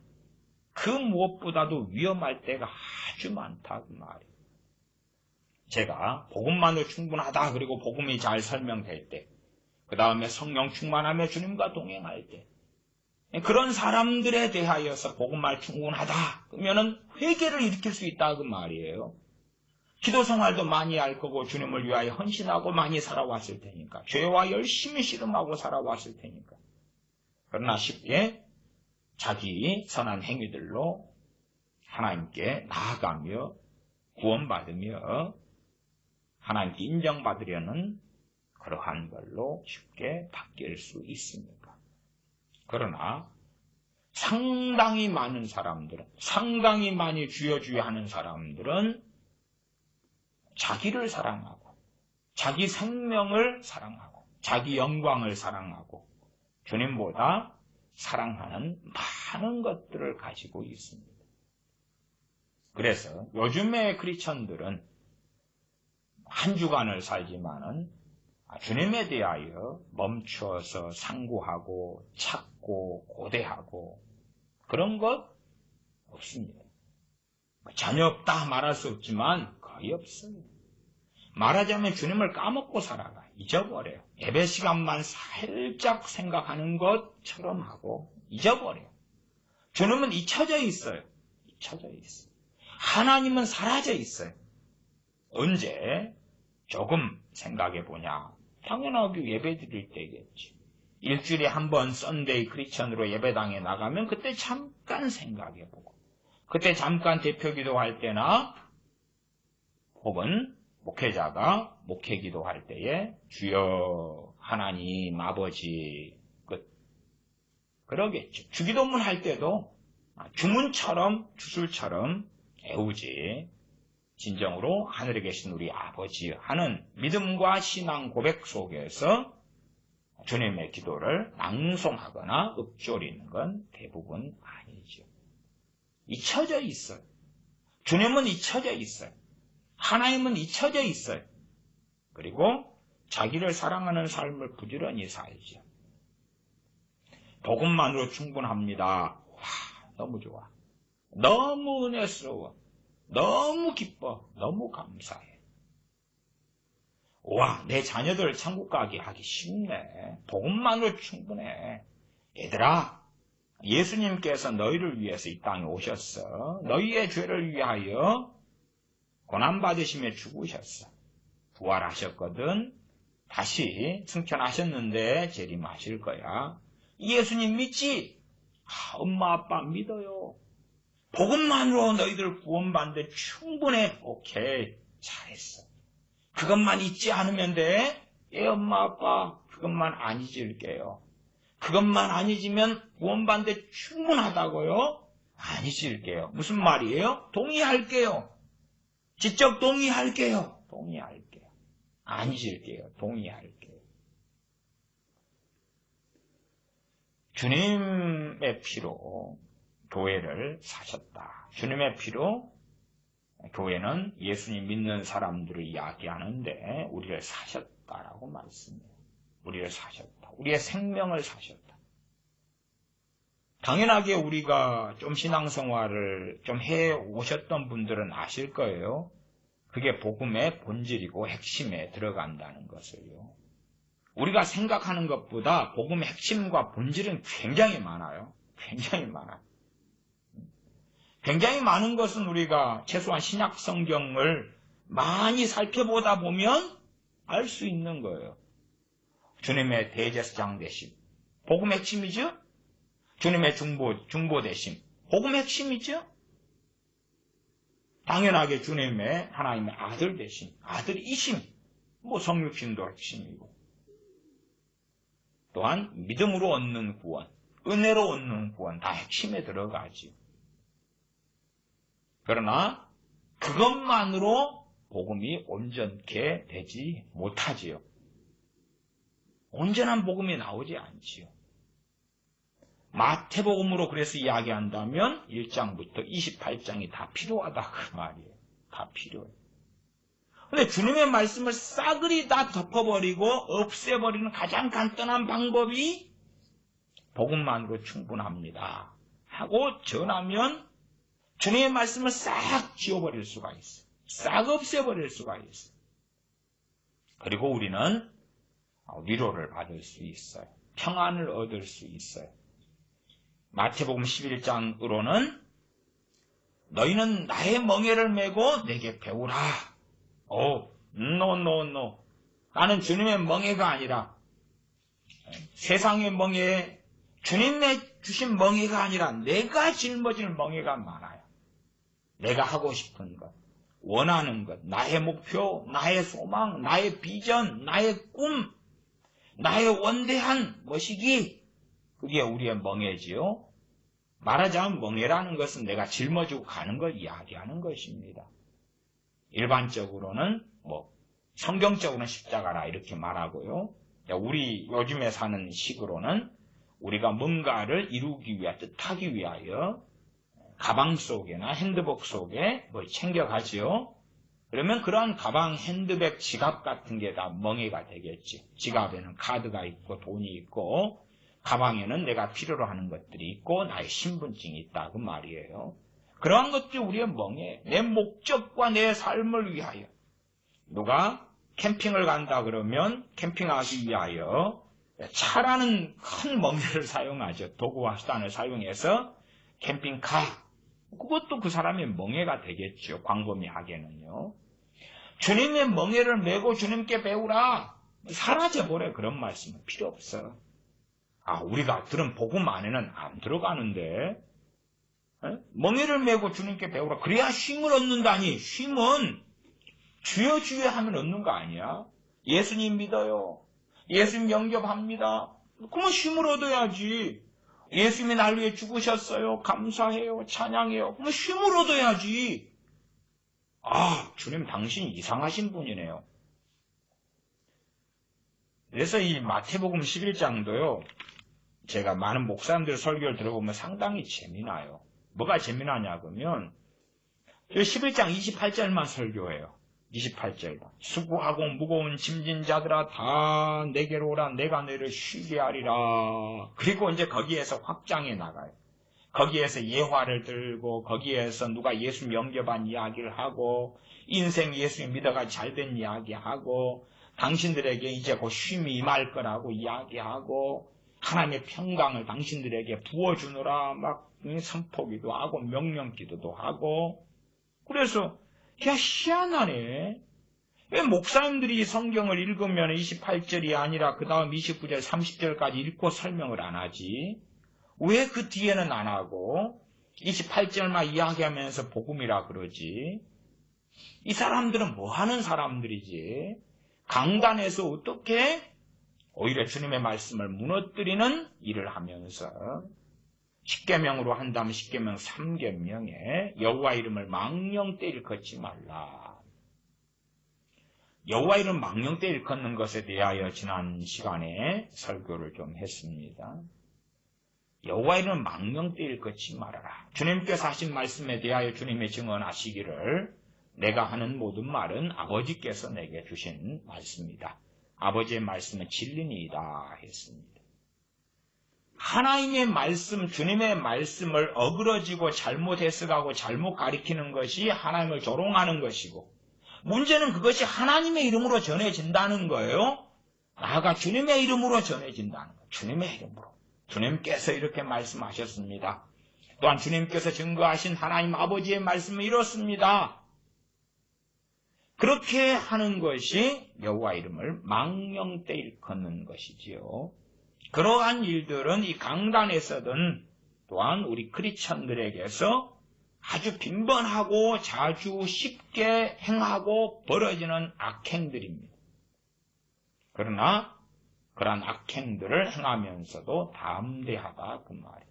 그 무엇보다도 위험할 때가 아주 많다 그 말이에요. 제가 복음만으로 충분하다 그리고 복음이 잘 설명될 때 그 다음에 성령 충만하며 주님과 동행할 때 그런 사람들에 대하여서 복음만 충분하다 그러면은 회개를 일으킬 수 있다 그 말이에요. 기도 생활도 많이 할 거고 주님을 위하여 헌신하고 많이 살아왔을 테니까 죄와 열심히 씨름하고 살아왔을 테니까 그러나 쉽게 자기 선한 행위들로 하나님께 나아가며 구원받으며 하나님께 인정받으려는 그러한 걸로 쉽게 바뀔 수 있습니까? 그러나 상당히 많은 사람들은 상당히 많이 주여 하는 사람들은 자기를 사랑하고 자기 생명을 사랑하고 자기 영광을 사랑하고 주님보다 사랑하는 많은 것들을 가지고 있습니다. 그래서 요즘의 크리스천들은 한 주간을 살지만은 주님에 대하여 멈추어서 상고하고 찾고 고대하고 그런 것 없습니다. 전혀 없다 말할 수 없지만 거의 없어요. 말하자면 주님을 까먹고 살아가. 잊어버려요. 예배 시간만 살짝 생각하는 것처럼 하고 잊어버려요. 주님은 잊혀져 있어요. 잊혀져 있어요. 하나님은 사라져 있어요. 언제 조금 생각해 보냐. 당연하게 예배 드릴 때겠지. 일주일에 한 번 썬데이 크리스천으로 예배당에 나가면 그때 잠깐 생각해 보고 그때 잠깐 대표 기도할 때나 혹은 목회자가 목회 기도할 때에 주여 하나님 아버지 그러겠죠. 주기도문 할 때도 주문처럼 주술처럼 애우지 진정으로 하늘에 계신 우리 아버지 하는 믿음과 신앙 고백 속에서 주님의 기도를 낭송하거나 읊조리는 건 대부분 아니죠. 잊혀져 있어요. 주님은 잊혀져 있어요. 하나님은 잊혀져 있어요. 그리고 자기를 사랑하는 삶을 부지런히 살죠. 복음만으로 충분합니다. 와, 너무 좋아. 너무 은혜스러워. 너무 기뻐. 너무 감사해. 와, 내 자녀들 천국 가게 하기 쉽네. 복음만으로 충분해. 얘들아, 예수님께서 너희를 위해서 이 땅에 오셨어. 너희의 죄를 위하여 고난받으시며 죽으셨어. 부활하셨거든. 다시 승천하셨는데 재림하실 거야. 예수님 믿지? 엄마 아빠 믿어요. 복음만으로 너희들 구원받는데 충분해. 오케이. 잘했어. 그것만 잊지 않으면 돼. 예, 엄마, 아빠, 그것만 안 잊을게요. 그것만 안 잊으면 구원받는데 충분하다고요? 안 잊을게요. 무슨 말이에요? 동의할게요. 지적 동의할게요. 동의할게요. 안 잊을게요. 동의할게요. 주님의 피로 교회를 사셨다. 주님의 피로 교회는 예수님 믿는 사람들을 이야기하는데 우리를 사셨다라고 말씀해요. 우리를 사셨다. 우리의 생명을 사셨다. 당연하게 우리가 좀 신앙생활을 좀 해 오셨던 분들은 아실 거예요. 그게 복음의 본질이고 핵심에 들어간다는 것을요. 우리가 생각하는 것보다 복음의 핵심과 본질은 굉장히 많아요. 굉장히 많아요. 굉장히 많은 것은 우리가 최소한 신약 성경을 많이 살펴보다 보면 알 수 있는 거예요. 주님의 대제사장 되심, 복음의 핵심이죠? 주님의 중보 되심, 복음의 핵심이죠? 당연하게 주님의 하나님의 아들 되심, 아들이심, 성육신도 핵심이고, 또한 믿음으로 얻는 구원, 은혜로 얻는 구원 다 핵심에 들어가지요. 그러나 그것만으로 복음이 온전케 되지 못하지요. 온전한 복음이 나오지 않지요. 마태복음으로 그래서 이야기한다면 1장부터 28장이 다 필요하다 그 말이에요. 다 필요해요. 근데 주님의 말씀을 싸그리 다 덮어버리고 없애버리는 가장 간단한 방법이 복음만으로 충분합니다 하고 전하면 주님의 말씀을 싹 지워버릴 수가 있어요. 싹 없애버릴 수가 있어요. 그리고 우리는 위로를 받을 수 있어요. 평안을 얻을 수 있어요. 마태복음 11장으로는 너희는 나의 멍에를 메고 내게 배우라. 노. 나는 주님의 멍에가 아니라 세상의 멍에, 주님의 주신 멍에가 아니라 내가 짊어질 멍에가 많아요. 내가 하고 싶은 것, 원하는 것, 나의 목표, 나의 소망, 나의 비전, 나의 꿈, 나의 원대한 모시기, 그게 우리의 멍에지요. 말하자면 멍에라는 것은 내가 짊어지고 가는 걸 이야기하는 것입니다. 일반적으로는 성경적으로는 십자가라 이렇게 말하고요. 우리 요즘에 사는 식으로는 우리가 뭔가를 이루기 위하여, 뜻하기 위하여 가방 속에나 핸드백 속에 뭘 챙겨가지요. 그러면 그러한 가방, 핸드백, 지갑 같은 게 다 멍에가 되겠지. 지갑에는 카드가 있고 돈이 있고 가방에는 내가 필요로 하는 것들이 있고 나의 신분증이 있다 그 말이에요. 그러한 것들이 우리의 멍에, 내 목적과 내 삶을 위하여. 누가 캠핑을 간다 그러면 캠핑하기 위하여 차라는 큰 멍에를 사용하죠. 도구와 수단을 사용해서 캠핑카. 그것도 그 사람의 멍에가 되겠죠. 광범위하게는요. 주님의 멍에를 메고 주님께 배우라. 사라져버려. 그런 말씀은 필요 없어. 우리가 들은 복음 안에는 안 들어가는데 멍에를 메고 주님께 배우라. 그래야 쉼을 얻는다니. 쉼은 주여 주여 하면 얻는 거 아니야. 예수님 믿어요. 예수님 영접합니다. 그러면 쉼을 얻어야지. 예수님이 날 위해 죽으셨어요. 감사해요. 찬양해요. 그러면 쉼을 얻어야지. 주님 당신 이상하신 분이네요. 그래서 이 마태복음 11장도요. 제가 많은 목사님들 설교를 들어보면 상당히 재미나요. 뭐가 재미나냐 그러면 11장 28절만 설교해요. 28절. 수고하고 무거운 짐진 자들아 다 내게로 오라. 내가 너희를 쉬게 하리라. 그리고 이제 거기에서 확장해 나가요. 거기에서 예화를 들고 거기에서 누가 예수 영접한 이야기를 하고 인생 예수님 믿어가 잘된 이야기하고 당신들에게 이제 곧 쉼이 임할 거라고 이야기하고 하나님의 평강을 당신들에게 부어주느라 막 선포기도 하고 명령기도도 하고. 그래서 희한하네. 왜 목사님들이 성경을 읽으면 28절이 아니라 그 다음 29절 30절까지 읽고 설명을 안 하지? 왜 그 뒤에는 안 하고 28절만 이야기하면서 복음이라 그러지? 이 사람들은 뭐 하는 사람들이지? 강단에서 어떻게 오히려 주님의 말씀을 무너뜨리는 일을 하면서 10계명으로 한다면 10계명 3계명에 여호와 이름을 망령되 일컫지 말라. 여호와 이름 망령되 일컫는 것에 대하여 지난 시간에 설교를 좀 했습니다. 여호와 이름 망령되 일컫지 말아라. 주님께서 하신 말씀에 대하여 주님의 증언하시기를 내가 하는 모든 말은 아버지께서 내게 주신 말씀이다. 아버지의 말씀은 진리니이다 했습니다. 하나님의 말씀, 주님의 말씀을 어그러지고 잘못 해석하고 잘못 가리키는 것이 하나님을 조롱하는 것이고, 문제는 그것이 하나님의 이름으로 전해진다는 거예요. 나아가 주님의 이름으로 전해진다는 거예요. 주님의 이름으로. 주님께서 이렇게 말씀하셨습니다. 또한 주님께서 증거하신 하나님 아버지의 말씀은 이렇습니다. 그렇게 하는 것이 여호와 이름을 망령되 일컫는 것이지요. 그러한 일들은 이 강단에서든 또한 우리 크리스천들에게서 아주 빈번하고 자주 쉽게 행하고 벌어지는 악행들입니다. 그러나 그러한 악행들을 행하면서도 담대하다 그 말이에요.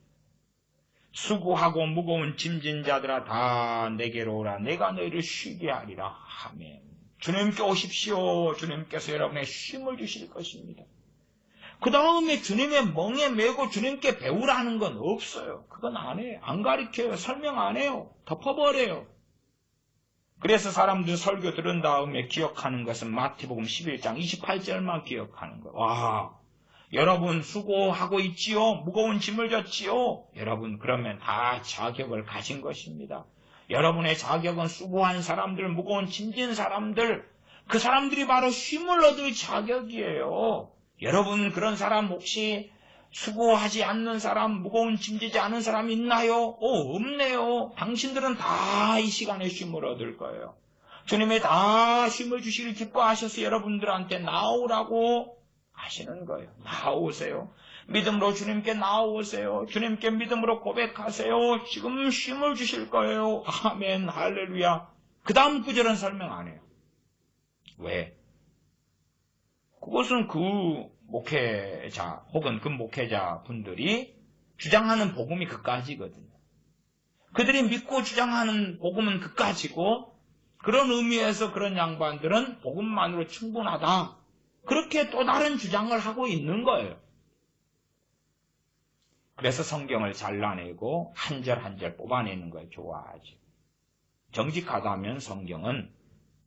수고하고 무거운 짐진 자들아 다 내게로 오라. 내가 너희를 쉬게 하리라. 아멘. 주님께 오십시오. 주님께서 여러분의 쉼을 주실 것입니다. 그 다음에 주님의 멍에 메고 주님께 배우라는 건 없어요. 그건 안 해요. 안 가르쳐요. 설명 안 해요. 덮어버려요. 그래서 사람들 설교 들은 다음에 기억하는 것은 마태복음 11장 28절만 기억하는 거예요. 와, 여러분 수고하고 있지요? 무거운 짐을 졌지요? 여러분 그러면 다 자격을 가진 것입니다. 여러분의 자격은 수고한 사람들, 무거운 짐진 사람들, 그 사람들이 바로 쉼을 얻을 자격이에요. 여러분 그런 사람 혹시 수고하지 않는 사람, 무거운 짐지지 않은 사람 있나요? 없네요. 당신들은 다 이 시간에 쉼을 얻을 거예요. 주님이 다 쉼을 주시길 기뻐하셔서 여러분들한테 나오라고 하시는 거예요. 나오세요. 믿음으로 주님께 나오세요. 주님께 믿음으로 고백하세요. 지금 쉼을 주실 거예요. 아멘, 할렐루야. 그 다음 구절은 설명 안 해요. 왜? 그것은 그 목회자 혹은 그 목회자 분들이 주장하는 복음이 그까지거든요. 그들이 믿고 주장하는 복음은 그까지고, 그런 의미에서 그런 양반들은 복음만으로 충분하다. 그렇게 또 다른 주장을 하고 있는 거예요. 그래서 성경을 잘라내고 한 절 한 절 뽑아내는 걸 좋아하죠. 정직하다면 성경은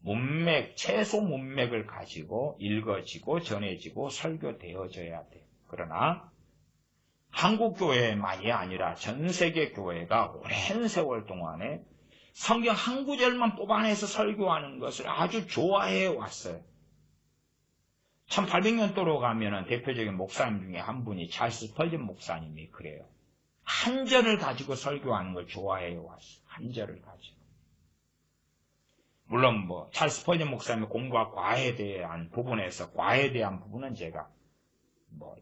문맥, 최소 문맥을 가지고 읽어지고 전해지고 설교되어져야 돼요. 그러나 한국 교회만이 아니라 전 세계 교회가 오랜 세월 동안에 성경 한 구절만 뽑아내서 설교하는 것을 아주 좋아해 왔어요. 1800년도로 가면은 대표적인 목사님 중에 한 분이 찰스 스펄전 목사님이 그래요. 한 절을 가지고 설교하는 걸 좋아해 왔어요. 한 절을 가지고. 물론 찰스 스펄전 목사님의 공과 과에 대한 부분에서 과에 대한 부분은 제가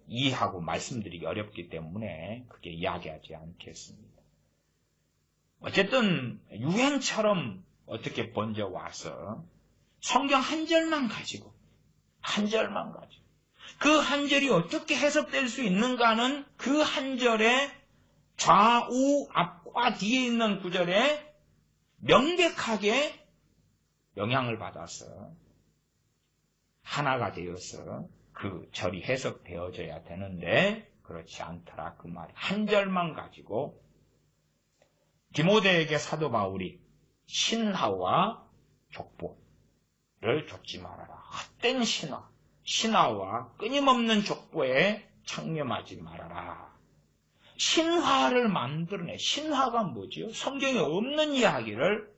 이해하고 말씀드리기 어렵기 때문에 그게 이야기하지 않겠습니다. 어쨌든 유행처럼 어떻게 번져와서 성경 한 절만 가지고 그 한 절이 어떻게 해석될 수 있는가는 그 한 절의 좌우 앞과 뒤에 있는 구절에 명백하게 영향을 받아서 하나가 되어서 그 절이 해석되어져야 되는데 그렇지 않더라 그 말이. 한 절만 가지고 디모데에게 사도 바울이 신하와 족보를 줬지 말아라. 헛된 신하와 끊임없는 족보에 창념하지 말아라. 신화를 만들어내. 신화가 뭐지요? 성경에 없는 이야기를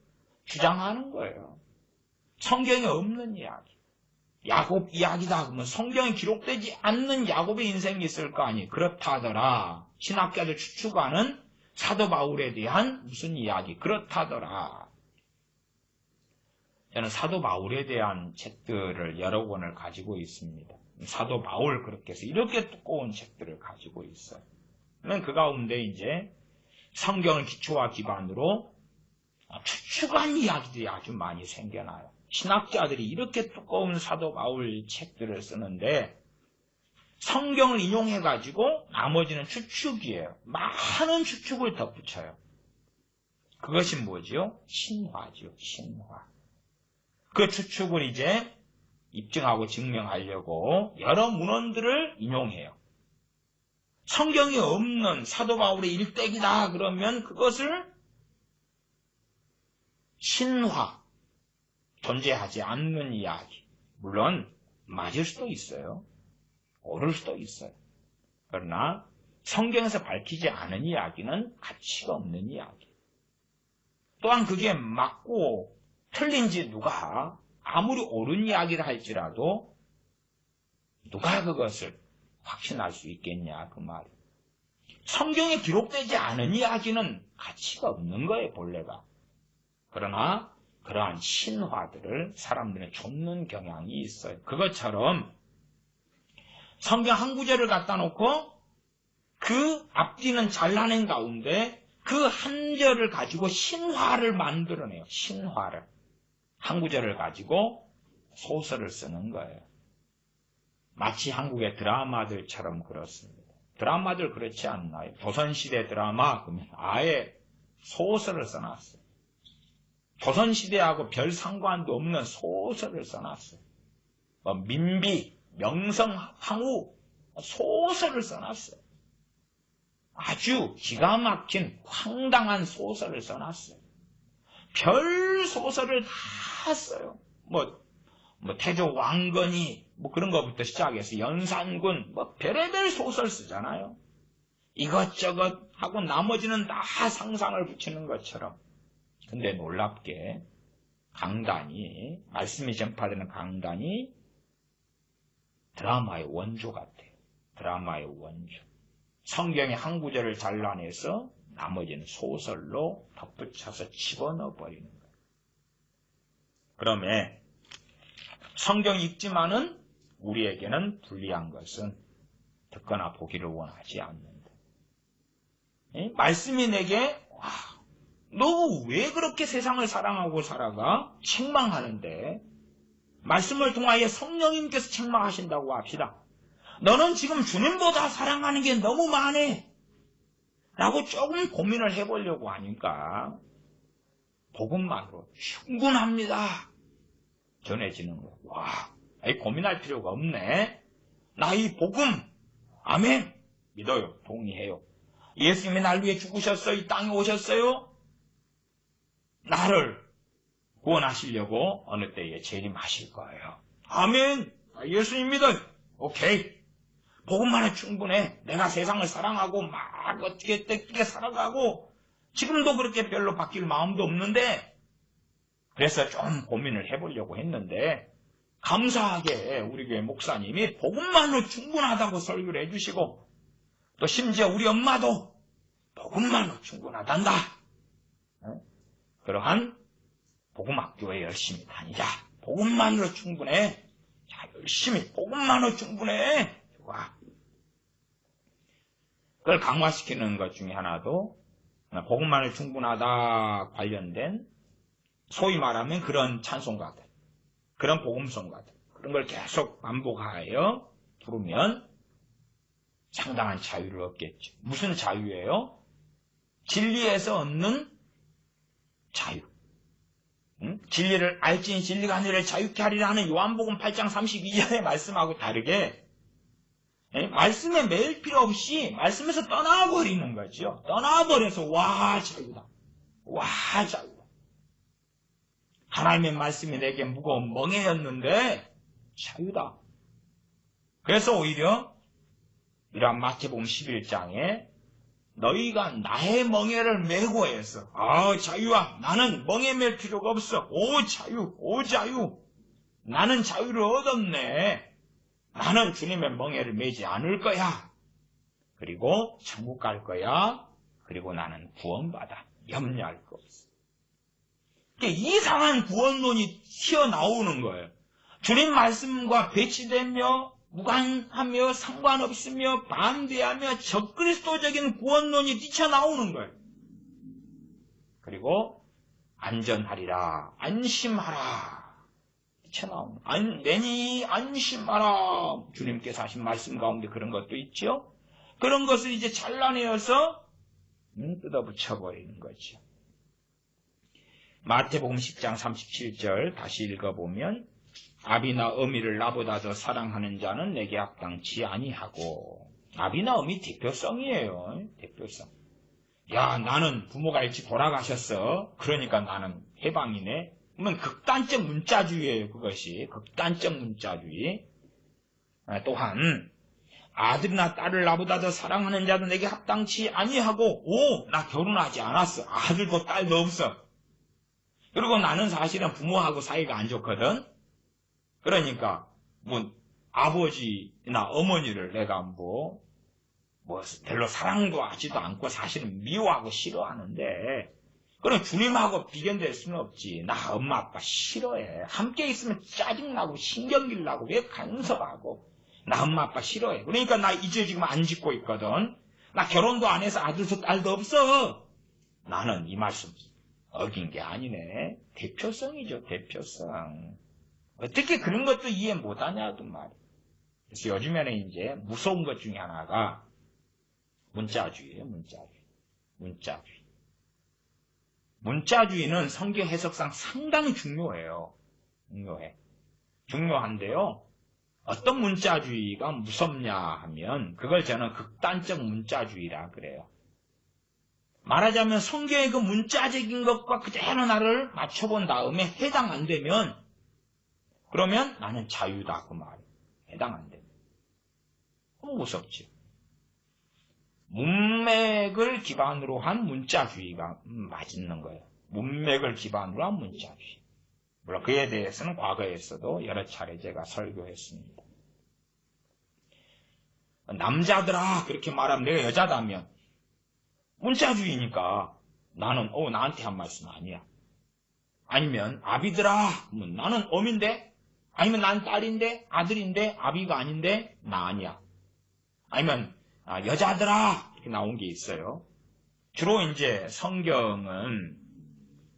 주장하는 거예요. 성경에 없는 이야기. 야곱 이야기다 그러면 성경에 기록되지 않는 야곱의 인생이 있을 거 아니에요. 그렇다 하더라. 신학자들 추측하는 사도 바울에 대한 무슨 이야기. 그렇다 하더라. 저는 사도 바울에 대한 책들을 여러 권을 가지고 있습니다. 사도 바울 그렇게 해서 이렇게 두꺼운 책들을 가지고 있어요. 그 가운데 이제 성경을 기초와 기반으로 추측한 이야기들이 아주 많이 생겨나요. 신학자들이 이렇게 두꺼운 사도 바울 책들을 쓰는데 성경을 인용해가지고 나머지는 추측이에요. 많은 추측을 덧붙여요. 그것이 뭐지요? 신화지요. 신화. 그 추측을 이제 입증하고 증명하려고 여러 문헌들을 인용해요. 성경이 없는 사도 바울의 일대기다 그러면 그것을 신화, 존재하지 않는 이야기. 물론 맞을 수도 있어요. 옳을 수도 있어요. 그러나 성경에서 밝히지 않은 이야기는 가치가 없는 이야기. 또한 그게 맞고 틀린지 누가 아무리 옳은 이야기를 할지라도 누가 그것을 확신할 수 있겠냐 그 말이에요. 성경에 기록되지 않은 이야기는 가치가 없는 거예요 본래가. 그러나 그러한 신화들을 사람들은 좇는 경향이 있어요. 그것처럼 성경 한 구절을 갖다 놓고 그 앞뒤는 잘라낸 가운데 그 한 절을 가지고 신화를 만들어내요. 신화를. 한 구절을 가지고 소설을 쓰는 거예요. 마치 한국의 드라마들처럼 그렇습니다. 드라마들 그렇지 않나요? 조선시대 드라마 그러면 아예 소설을 써놨어요. 조선시대하고 별 상관도 없는 소설을 써놨어요. 민비, 명성, 황후 소설을 써놨어요. 아주 기가 막힌 황당한 소설을 써놨어요. 별 소설을 다 써요. 뭐 태조 왕건이 그런 것부터 시작해서 연산군 별의별 소설 쓰잖아요. 이것저것 하고 나머지는 다 상상을 붙이는 것처럼. 근데 놀랍게 강단이 말씀이 전파되는 강단이 드라마의 원조 같아요. 드라마의 원조. 성경의 한 구절을 잘라내서 나머지는 소설로 덧붙여서 집어넣어 버리는 거예요. 그러면 성경 읽지만은 우리에게는 불리한 것은 듣거나 보기를 원하지 않는다. 말씀이 내게 너 왜 그렇게 세상을 사랑하고 살아가? 책망하는데 말씀을 통하여 성령님께서 책망하신다고 합시다. 너는 지금 주님보다 사랑하는 게 너무 많네 라고 조금 고민을 해보려고 하니까 복음만으로 충분합니다 전해지는 거예요. 고민할 필요가 없네. 나 이 복음 아멘 믿어요. 동의해요. 예수님이 날 위해 죽으셨어요. 이 땅에 오셨어요. 나를 구원하시려고 어느 때에 재림하실 거예요. 아멘. 예수님 믿어요. 오케이. 복음만은 충분해. 내가 세상을 사랑하고 막 어떻게 살아가고 지금도 그렇게 별로 바뀔 마음도 없는데 그래서 좀 고민을 해보려고 했는데 감사하게 우리 교회 목사님이 복음만으로 충분하다고 설교를 해주시고 또 심지어 우리 엄마도 복음만으로 충분하단다. 그러한 복음학교에 열심히 다니자. 복음만으로 충분해. 자, 열심히 복음만으로 충분해. 좋아. 그걸 강화시키는 것 중에 하나도 복음만으로 충분하다 관련된 소위 말하면 그런 찬송가들, 그런 복음송가들, 그런 걸 계속 반복하여 부르면 상당한 자유를 얻겠죠. 무슨 자유예요? 진리에서 얻는 자유. 진리를 알지니 진리가 너희를 자유케 하리라 하는 요한복음 8장 32절의 말씀하고 다르게 말씀에 매일 필요 없이 말씀에서 떠나버리는 거죠. 떠나버려서 자유다. 자유다. 하나님의 말씀이 내게 무거운 멍에였는데 자유다. 그래서 오히려 이러한 마태복음 11장에 너희가 나의 멍에를 메고 해서 자유야. 나는 멍에 맬 필요가 없어. 자유. 나는 자유를 얻었네. 나는 주님의 멍에를 메지 않을 거야. 그리고 천국 갈 거야. 그리고 나는 구원받아. 염려할 거 없어. 이상한 구원론이 튀어나오는 거예요. 주님 말씀과 배치되며 무관하며 상관없으며 반대하며 적그리스도적인 구원론이 뛰쳐나오는 거예요. 그리고 안전하리라. 안심하라. 내니 안심하라. 주님께서 하신 말씀 가운데 그런 것도 있죠. 그런 것을 이제 잘라내어서 뜯어붙여버리는 거죠. 마태복음 10장 37절 다시 읽어보면 아비나 어미를 나보다 더 사랑하는 자는 내게 합당치 아니하고. 아비나 어미 대표성이에요. 대표성. 야, 나는 부모가 일찍 돌아가셨어. 그러니까 나는 해방이네. 그러면 극단적 문자주의예요. 그것이 극단적 문자주의. 또한 아들이나 딸을 나보다 더 사랑하는 자도 내게 합당치 아니하고. 오, 나 결혼하지 않았어. 아들도 딸도 없어. 그리고 나는 사실은 부모하고 사이가 안 좋거든. 그러니까 아버지나 어머니를 내가 별로 사랑도 하지도 않고 사실은 미워하고 싫어하는데, 그럼 주님하고 비견될 수는 없지. 나 엄마 아빠 싫어해. 함께 있으면 짜증나고 신경질 나고 왜 간섭하고. 나 엄마 아빠 싫어해. 그러니까 나 이제 지금 안 짓고 있거든. 나 결혼도 안 해서 아들도 딸도 없어. 나는 이 말씀 어긴 게 아니네. 대표성이죠. 대표성. 어떻게 그런 것도 이해 못하냐 그 말이야. 그래서 요즘에는 이제 무서운 것 중에 하나가 문자주의예요. 문자주의. 문자주의는 성경 해석상 상당히 중요해요. 중요한데요. 어떤 문자주의가 무섭냐 하면 그걸 저는 극단적 문자주의라 그래요. 말하자면 성경의 그 문자적인 것과 그대로 나를 맞춰본 다음에 해당 안 되면 그러면 나는 자유다 그 말이에요. 해당 안 되면. 너무 무섭지. 문맥을 기반으로 한 문자주의가 맞는 거예요. 문맥을 기반으로 한 문자주의. 물론 그에 대해서는 과거에서도 여러 차례 제가 설교했습니다. 남자들아 그렇게 말하면 내가 여자다면 문자주의니까 나는 나한테 한 말씀 아니야. 아니면 아비들아 그러면 나는 어민데, 아니면 난 딸인데 아들인데 아비가 아닌데 나 아니야. 아니면 여자들아 이렇게 나온 게 있어요. 주로 이제 성경은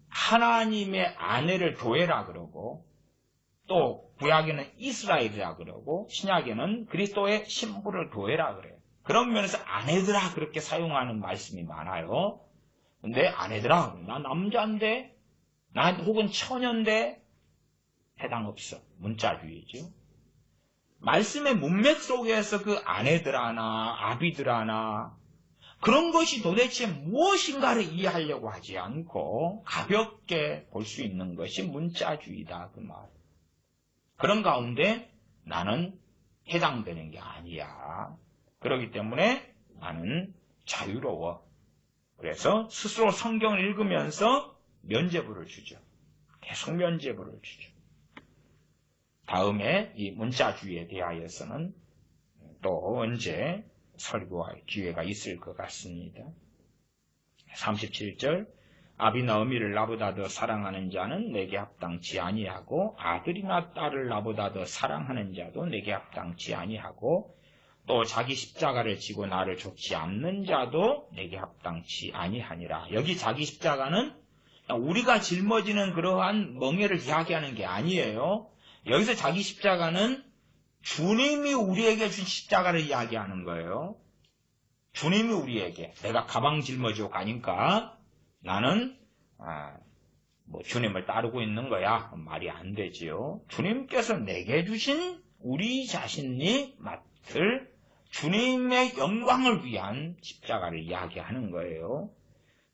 하나님의 아내를 교회라 그러고, 또 구약에는 이스라엘이라 그러고, 신약에는 그리스도의 신부를 교회라 그래요. 그런 면에서 아내들아 그렇게 사용하는 말씀이 많아요. 근데 아내들아 나 남자인데, 나 혹은 처녀인데 해당 없어. 문자주의죠. 말씀의 문맥 속에서 그 아내들아나 아비들아나 그런 것이 도대체 무엇인가를 이해하려고 하지 않고 가볍게 볼 수 있는 것이 문자주의다 그 말. 그런 가운데 나는 해당되는 게 아니야. 그렇기 때문에 나는 자유로워. 그래서 스스로 성경을 읽으면서 면죄부를 주죠. 계속 면죄부를 주죠. 다음에 이 문자주의에 대하여서는 또 언제 설교할 기회가 있을 것 같습니다. 37절 아비나 어미를 나보다 더 사랑하는 자는 내게 합당치 아니하고 아들이나 딸을 나보다 더 사랑하는 자도 내게 합당치 아니하고 또 자기 십자가를 지고 나를 좇지 않는 자도 내게 합당치 아니하니라. 여기 자기 십자가는 우리가 짊어지는 그러한 멍에를 이야기하는 게 아니에요. 여기서 자기 십자가는 주님이 우리에게 준 십자가를 이야기하는 거예요. 주님이 우리에게, 내가 가방 짊어지고 가니까 나는 주님을 따르고 있는 거야. 말이 안 되지요. 주님께서 내게 주신 우리 자신이 맡을 주님의 영광을 위한 십자가를 이야기하는 거예요.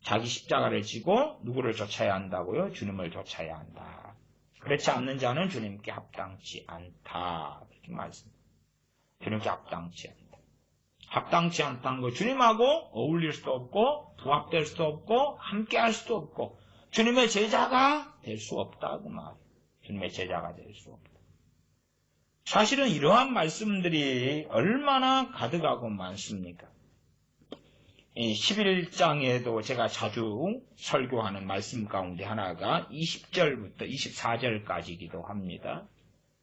자기 십자가를 지고 누구를 좇아야 한다고요? 주님을 좇아야 한다. 그렇지 않는 자는 주님께 합당치 않다. 그렇게 말씀합니다. 주님께 합당치 않다. 합당치 않다는 거 주님하고 어울릴 수도 없고 부합될 수도 없고 함께할 수도 없고 주님의 제자가 될 수 없다. 그 말이에요. 주님의 제자가 될 수 없다. 사실은 이러한 말씀들이 얼마나 가득하고 많습니까? 이 11장에도 제가 자주 설교하는 말씀 가운데 하나가 20절부터 24절까지이기도 합니다.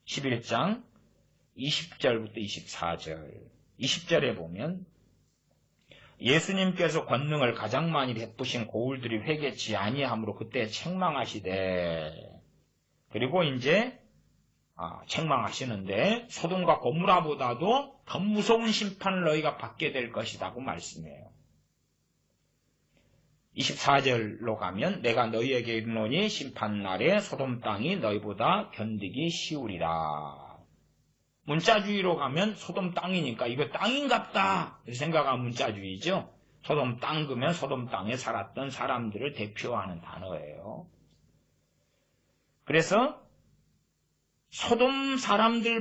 11장 20절부터 24절. 20절에 보면 예수님께서 권능을 가장 많이 베푸신 고울들이 회개치 아니함으로 그때 책망하시되, 그리고 이제 책망하시는데 소돔과 고모라보다도 더 무서운 심판을 너희가 받게 될 것이라고 말씀해요. 24절로 가면 내가 너희에게 이르노니 심판날에 소돔 땅이 너희보다 견디기 쉬우리라. 문자주의로 가면 소돔 땅이니까 이거 땅인갑다 생각하면 문자주의죠. 소돔 땅 그러면 소돔 땅에 살았던 사람들을 대표하는 단어예요. 그래서 소돔 사람들이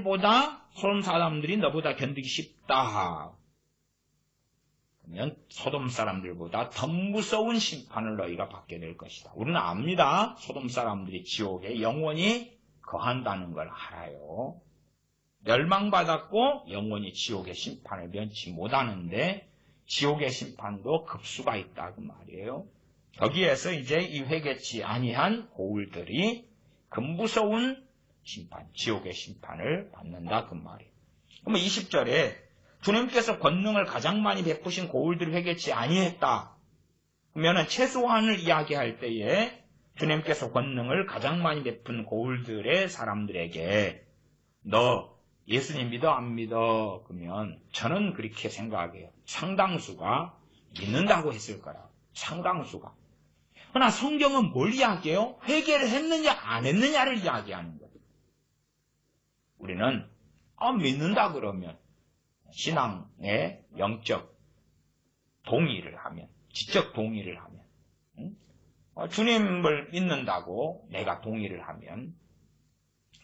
너보다 견디기 쉽다. 그러면 소돔 사람들보다 더 무서운 심판을 너희가 받게 될 것이다. 우리는 압니다. 소돔 사람들이 지옥에 영원히 거한다는 걸 알아요. 멸망받았고 영원히 지옥의 심판을 면치 못하는데 지옥의 심판도 급수가 있다 그 말이에요. 거기에서 이제 이 회개치 아니한 고울들이 그 무서운 심판, 지옥의 심판을 받는다 그 말이에요. 그러면 20절에 주님께서 권능을 가장 많이 베푸신 고울들이 회개치 아니했다. 그러면 최소한을 이야기할 때에 주님께서 권능을 가장 많이 베푼 고울들의 사람들에게 너 예수님 믿어 안 믿어? 그러면 저는 그렇게 생각해요. 상당수가 믿는다고 했을 거라. 상당수가. 그러나 성경은 뭘 이야기해요? 회개를 했느냐 안 했느냐를 이야기하는 거예요. 우리는 믿는다 그러면 신앙의 영적 동의를 하면, 지적 동의를 하면, 주님을 믿는다고 내가 동의를 하면,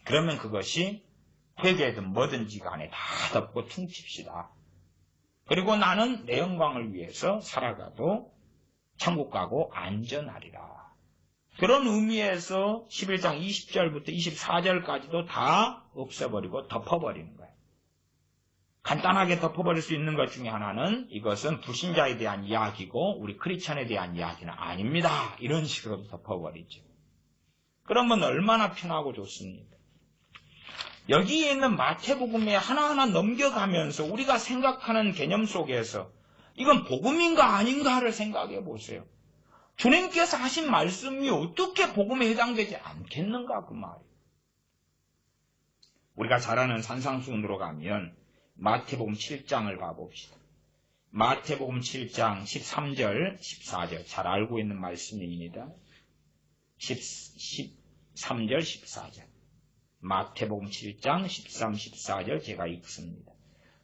그러면 그것이 회개든 뭐든지 간에 다 덮고 퉁칩시다. 그리고 나는 내 영광을 위해서 살아가도 천국 가고 안전하리라. 그런 의미에서 11장 20절부터 24절까지도 다 없애버리고 덮어버리는 거예요. 간단하게 덮어버릴 수 있는 것 중에 하나는 이것은 불신자에 대한 이야기고 우리 크리스천에 대한 이야기는 아닙니다. 이런 식으로 덮어버리죠. 그러면 얼마나 편하고 좋습니까? 여기에 있는 마태복음에 하나하나 넘겨가면서 우리가 생각하는 개념 속에서 이건 복음인가 아닌가를 생각해 보세요. 주님께서 하신 말씀이 어떻게 복음에 해당되지 않겠는가 그 말이에요. 우리가 잘 아는 산상수훈으로 가면 마태복음 7장을 봐봅시다. 마태복음 7장 13절, 14절 잘 알고 있는 말씀입니다. 13절, 14절 마태복음 7장 13, 14절 제가 읽습니다.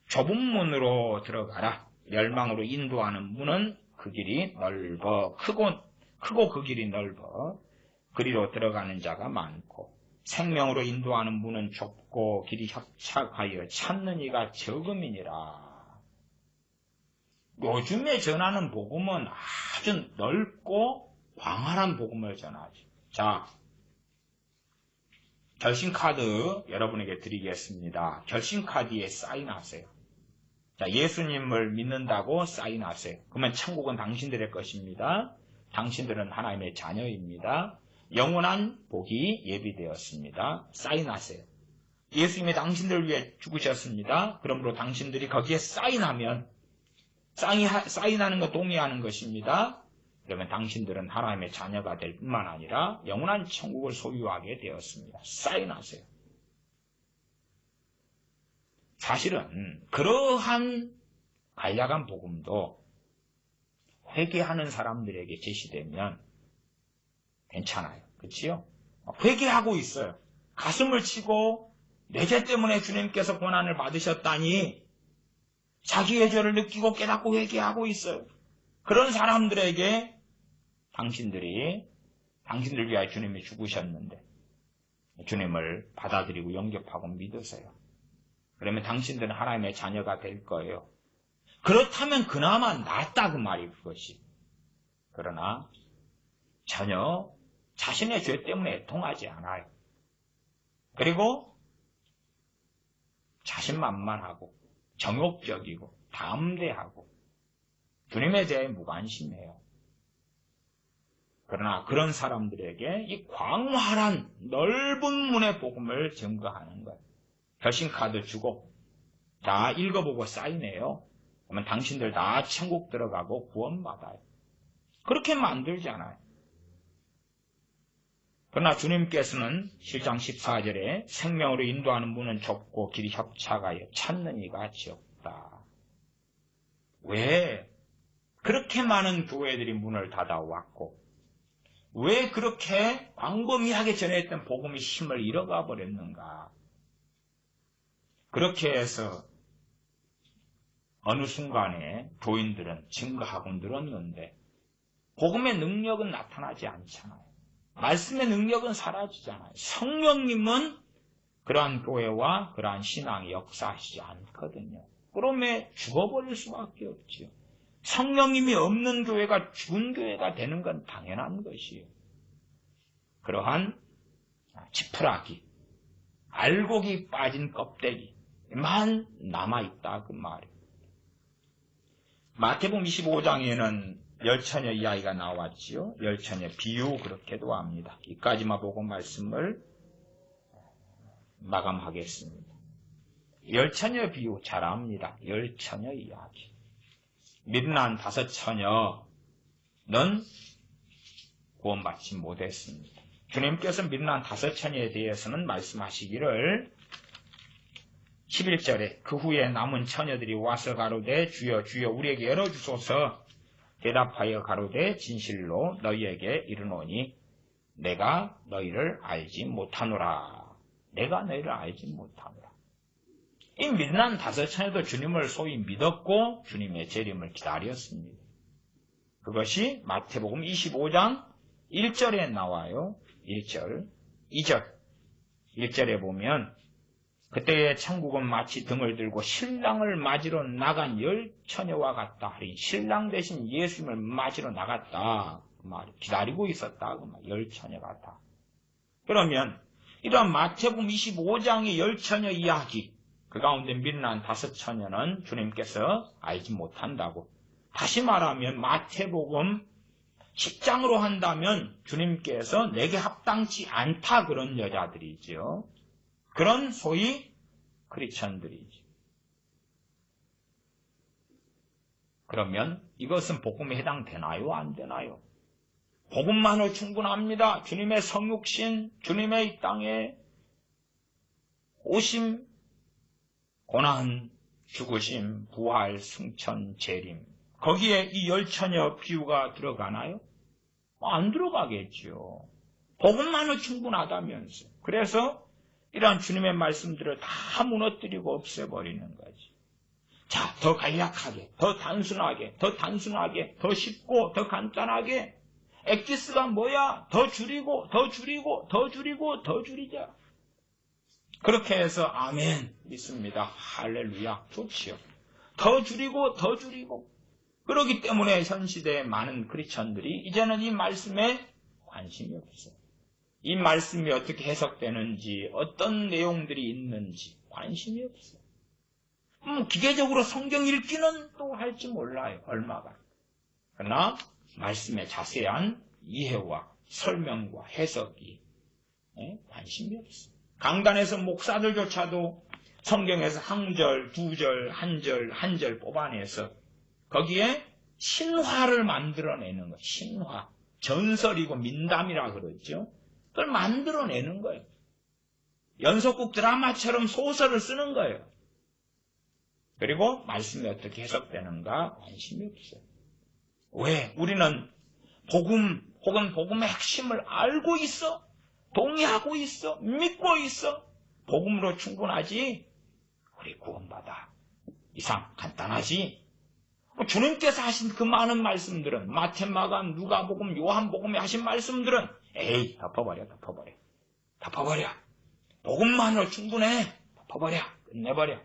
좁은 문으로 들어가라. 멸망으로 인도하는 문은 그 길이 넓어 크고 그 길이 넓어 그리로 들어가는 자가 많고 생명으로 인도하는 문은 좁고 길이 협착하여 찾는 이가 적음이니라. 요즘에 전하는 복음은 아주 넓고 광활한 복음을 전하죠. 자, 결심카드 여러분에게 드리겠습니다. 결심카드에 사인하세요. 자, 예수님을 믿는다고 사인하세요. 그러면 천국은 당신들의 것입니다. 당신들은 하나님의 자녀입니다. 영원한 복이 예비되었습니다. 사인하세요. 예수님이 당신들을 위해 죽으셨습니다. 그러므로 당신들이 거기에 사인하면 사인하는 것 동의하는 것입니다. 그러면 당신들은 하나님의 자녀가 될 뿐만 아니라 영원한 천국을 소유하게 되었습니다. 사인하세요. 사실은 그러한 간략한 복음도 회개하는 사람들에게 제시되면 괜찮아요. 그렇지요? 회개하고 있어요. 가슴을 치고 내 죄 때문에 주님께서 고난을 받으셨다니 자기의 죄를 느끼고 깨닫고 회개하고 있어요. 그런 사람들에게 당신들 위하여 주님이 죽으셨는데 주님을 받아들이고 영접하고 믿으세요. 그러면 당신들은 하나님의 자녀가 될 거예요. 그렇다면 그나마 낫다 그 말이 그것이. 그러나 전혀 자신의 죄 때문에 애통하지 않아요. 그리고 자신만만하고 정욕적이고 담대하고 주님에 대해 무관심해요. 그러나 그런 사람들에게 이 광활한 넓은 문의 복음을 증거하는 거예요. 결심카드 주고 다 읽어보고 사인해요. 그러면 당신들 다 천국 들어가고 구원받아요. 그렇게 만들잖아요. 그러나 주님께서는 7장 14절에 생명으로 인도하는 문은 좁고 길이 협착하여 찾는 이가 적다. 왜 그렇게 많은 교회들이 문을 닫아왔고 왜 그렇게 광범위하게 전했던 복음의 힘을 잃어가 버렸는가? 그렇게 해서 어느 순간에 교인들은 증거하고 늘었는데 복음의 능력은 나타나지 않잖아요. 말씀의 능력은 사라지잖아요. 성령님은 그러한 교회와 그러한 신앙이 역사하시지 않거든요. 그러면 죽어버릴 수밖에 없지요. 성령님이 없는 교회가 죽은 교회가 되는 건 당연한 것이에요. 그러한 지푸라기, 알곡이 빠진 껍데기만 남아있다 그 말이에요. 마태복음 25장에는 열처녀 이야기가 나왔지요. 열처녀 비유 그렇게도 합니다. 이까지만 보고 말씀을 마감하겠습니다. 열처녀 비유 잘 압니다. 열처녀 이야기. 미련한 5처녀는 구원받지 못했습니다. 주님께서 미련한 5처녀에 대해서는 말씀하시기를 11절에 그 후에 남은 처녀들이 와서 가로되 주여 주여 우리에게 열어주소서. 대답하여 가로되 진실로 너희에게 이르노니 내가 너희를 알지 못하노라. 내가 너희를 알지 못하노라. 이 미련한 5처녀도 주님을 소위 믿었고 주님의 재림을 기다렸습니다. 그것이 마태복음 25장 1절에 나와요. 1절, 2절. 1절에 보면 그때의 천국은 마치 등을 들고 신랑을 맞으러 나간 열처녀와 같다. 신랑 대신 예수님을 맞으러 나갔다. 그 말 기다리고 있었다. 그 말 열처녀 같다. 그러면 이런 마태복음 25장의 열처녀 이야기, 그 가운데 미련한 5처녀는 주님께서 알지 못한다고. 다시 말하면 마태복음 10장으로 한다면 주님께서 내게 합당치 않다 그런 여자들이죠. 그런 소위 크리스천들이죠. 그러면 이것은 복음에 해당되나요? 안 되나요? 복음만으로 충분합니다. 주님의 성육신, 주님의 이 땅에 오심, 고난, 죽으심, 부활, 승천, 재림. 거기에 이 열처녀 비유가 들어가나요? 안 들어가겠죠. 복음만으로 충분하다면서. 그래서 이러한 주님의 말씀들을 다 무너뜨리고 없애버리는 거지. 자, 더 간략하게, 더 단순하게, 더 쉽고, 더 간단하게. 엑기스가 뭐야? 더 줄이고, 더 줄이자. 그렇게 해서 아멘 믿습니다. 할렐루야. 좋지요. 더 줄이고. 그렇기 때문에 현 시대의 많은 크리스천들이 이제는 이 말씀에 관심이 없어요. 이 말씀이 어떻게 해석되는지, 어떤 내용들이 있는지 관심이 없어요. 기계적으로 성경 읽기는 또 할지 몰라요. 얼마가. 그러나 말씀의 자세한 이해와 설명과 해석이 관심이 없어요. 강단에서 목사들조차도 성경에서 한 절, 두 절, 한 절 뽑아내서 거기에 신화를 만들어내는 거예요. 신화. 전설이고 민담이라 그러죠. 그걸 만들어내는 거예요. 연속극 드라마처럼 소설을 쓰는 거예요. 그리고 말씀이 어떻게 해석되는가 관심이 없어요. 왜? 우리는 복음 혹은 복음의 핵심을 알고 있어. 동의하고 있어. 믿고 있어. 복음으로 충분하지. 우리 구원받아. 이상 간단하지. 주님께서 하신 그 많은 말씀들은 마태, 마가, 누가복음, 요한복음에 하신 말씀들은 에이 덮어버려. 복음만으로 충분해. 덮어버려. 끝내버려.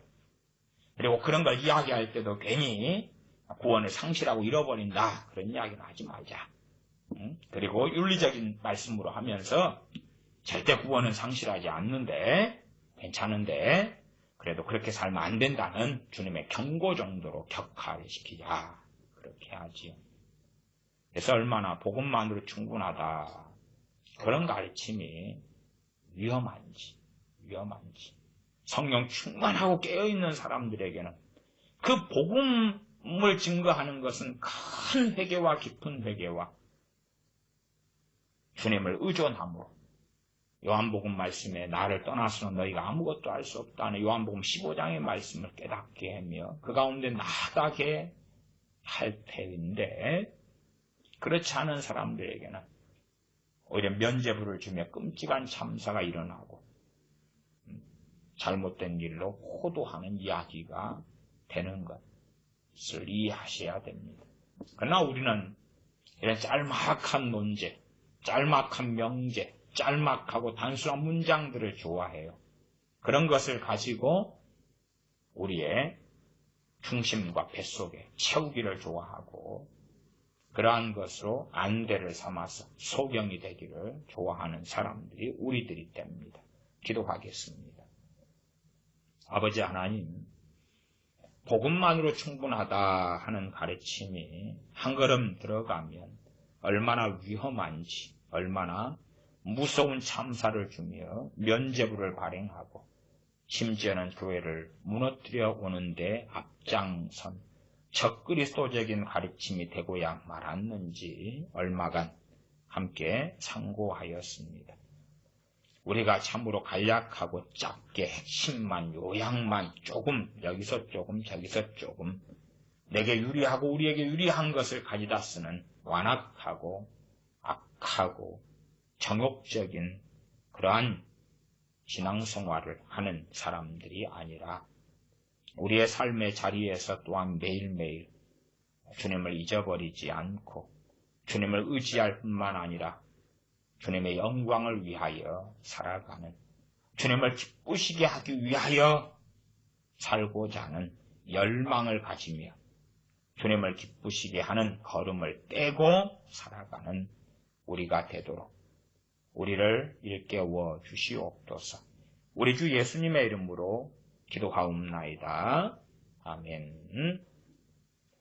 그리고 그런 걸 이야기할 때도 괜히 구원을 상실하고 잃어버린다. 그런 이야기는 하지 말자. 그리고 윤리적인 말씀으로 하면서 절대 구원은 상실하지 않는데 괜찮은데 그래도 그렇게 살면 안 된다는 주님의 경고 정도로 격화시키자. 그렇게 하지요. 그래서 얼마나 복음만으로 충분하다. 그런 가르침이 위험한지. 성령 충만하고 깨어있는 사람들에게는 그 복음 정말 증거하는 것은 큰 회개와 깊은 회개와 주님을 의존함으로 요한복음 말씀에 나를 떠나서는 너희가 아무것도 할 수 없다는 요한복음 15장의 말씀을 깨닫게 하며 그 가운데 나아가게 할 테인데 그렇지 않은 사람들에게는 오히려 면죄부를 주며 끔찍한 참사가 일어나고 잘못된 일로 호도하는 이야기가 되는 것을 이해하셔야 됩니다. 그러나 우리는 이런 짤막한 논제, 짤막한 명제, 짤막하고 단순한 문장들을 좋아해요. 그런 것을 가지고 우리의 중심과 뱃속에 채우기를 좋아하고 그러한 것으로 안대를 삼아서 소경이 되기를 좋아하는 사람들이 우리들이 됩니다. 기도하겠습니다. 아버지 하나님, 복음만으로 충분하다 하는 가르침이 한 걸음 들어가면 얼마나 위험한지, 얼마나 무서운 참사를 주며 면죄부를 발행하고 심지어는 교회를 무너뜨려 오는데 앞장선 적그리스도적인 가르침이 되고야 말았는지 얼마간 함께 상고하였습니다. 우리가 참으로 간략하고 짧게 핵심만 요약만 조금 여기서 조금 저기서 조금 내게 유리하고 우리에게 유리한 것을 가져다 쓰는 완악하고 악하고 정욕적인 그러한 신앙생활을 하는 사람들이 아니라 우리의 삶의 자리에서 또한 매일매일 주님을 잊어버리지 않고 주님을 의지할 뿐만 아니라 주님의 영광을 위하여 살아가는, 주님을 기쁘시게 하기 위하여 살고자 하는 열망을 가지며 주님을 기쁘시게 하는 걸음을 떼고 살아가는 우리가 되도록 우리를 일깨워 주시옵소서. 우리 주 예수님의 이름으로 기도하옵나이다. 아멘.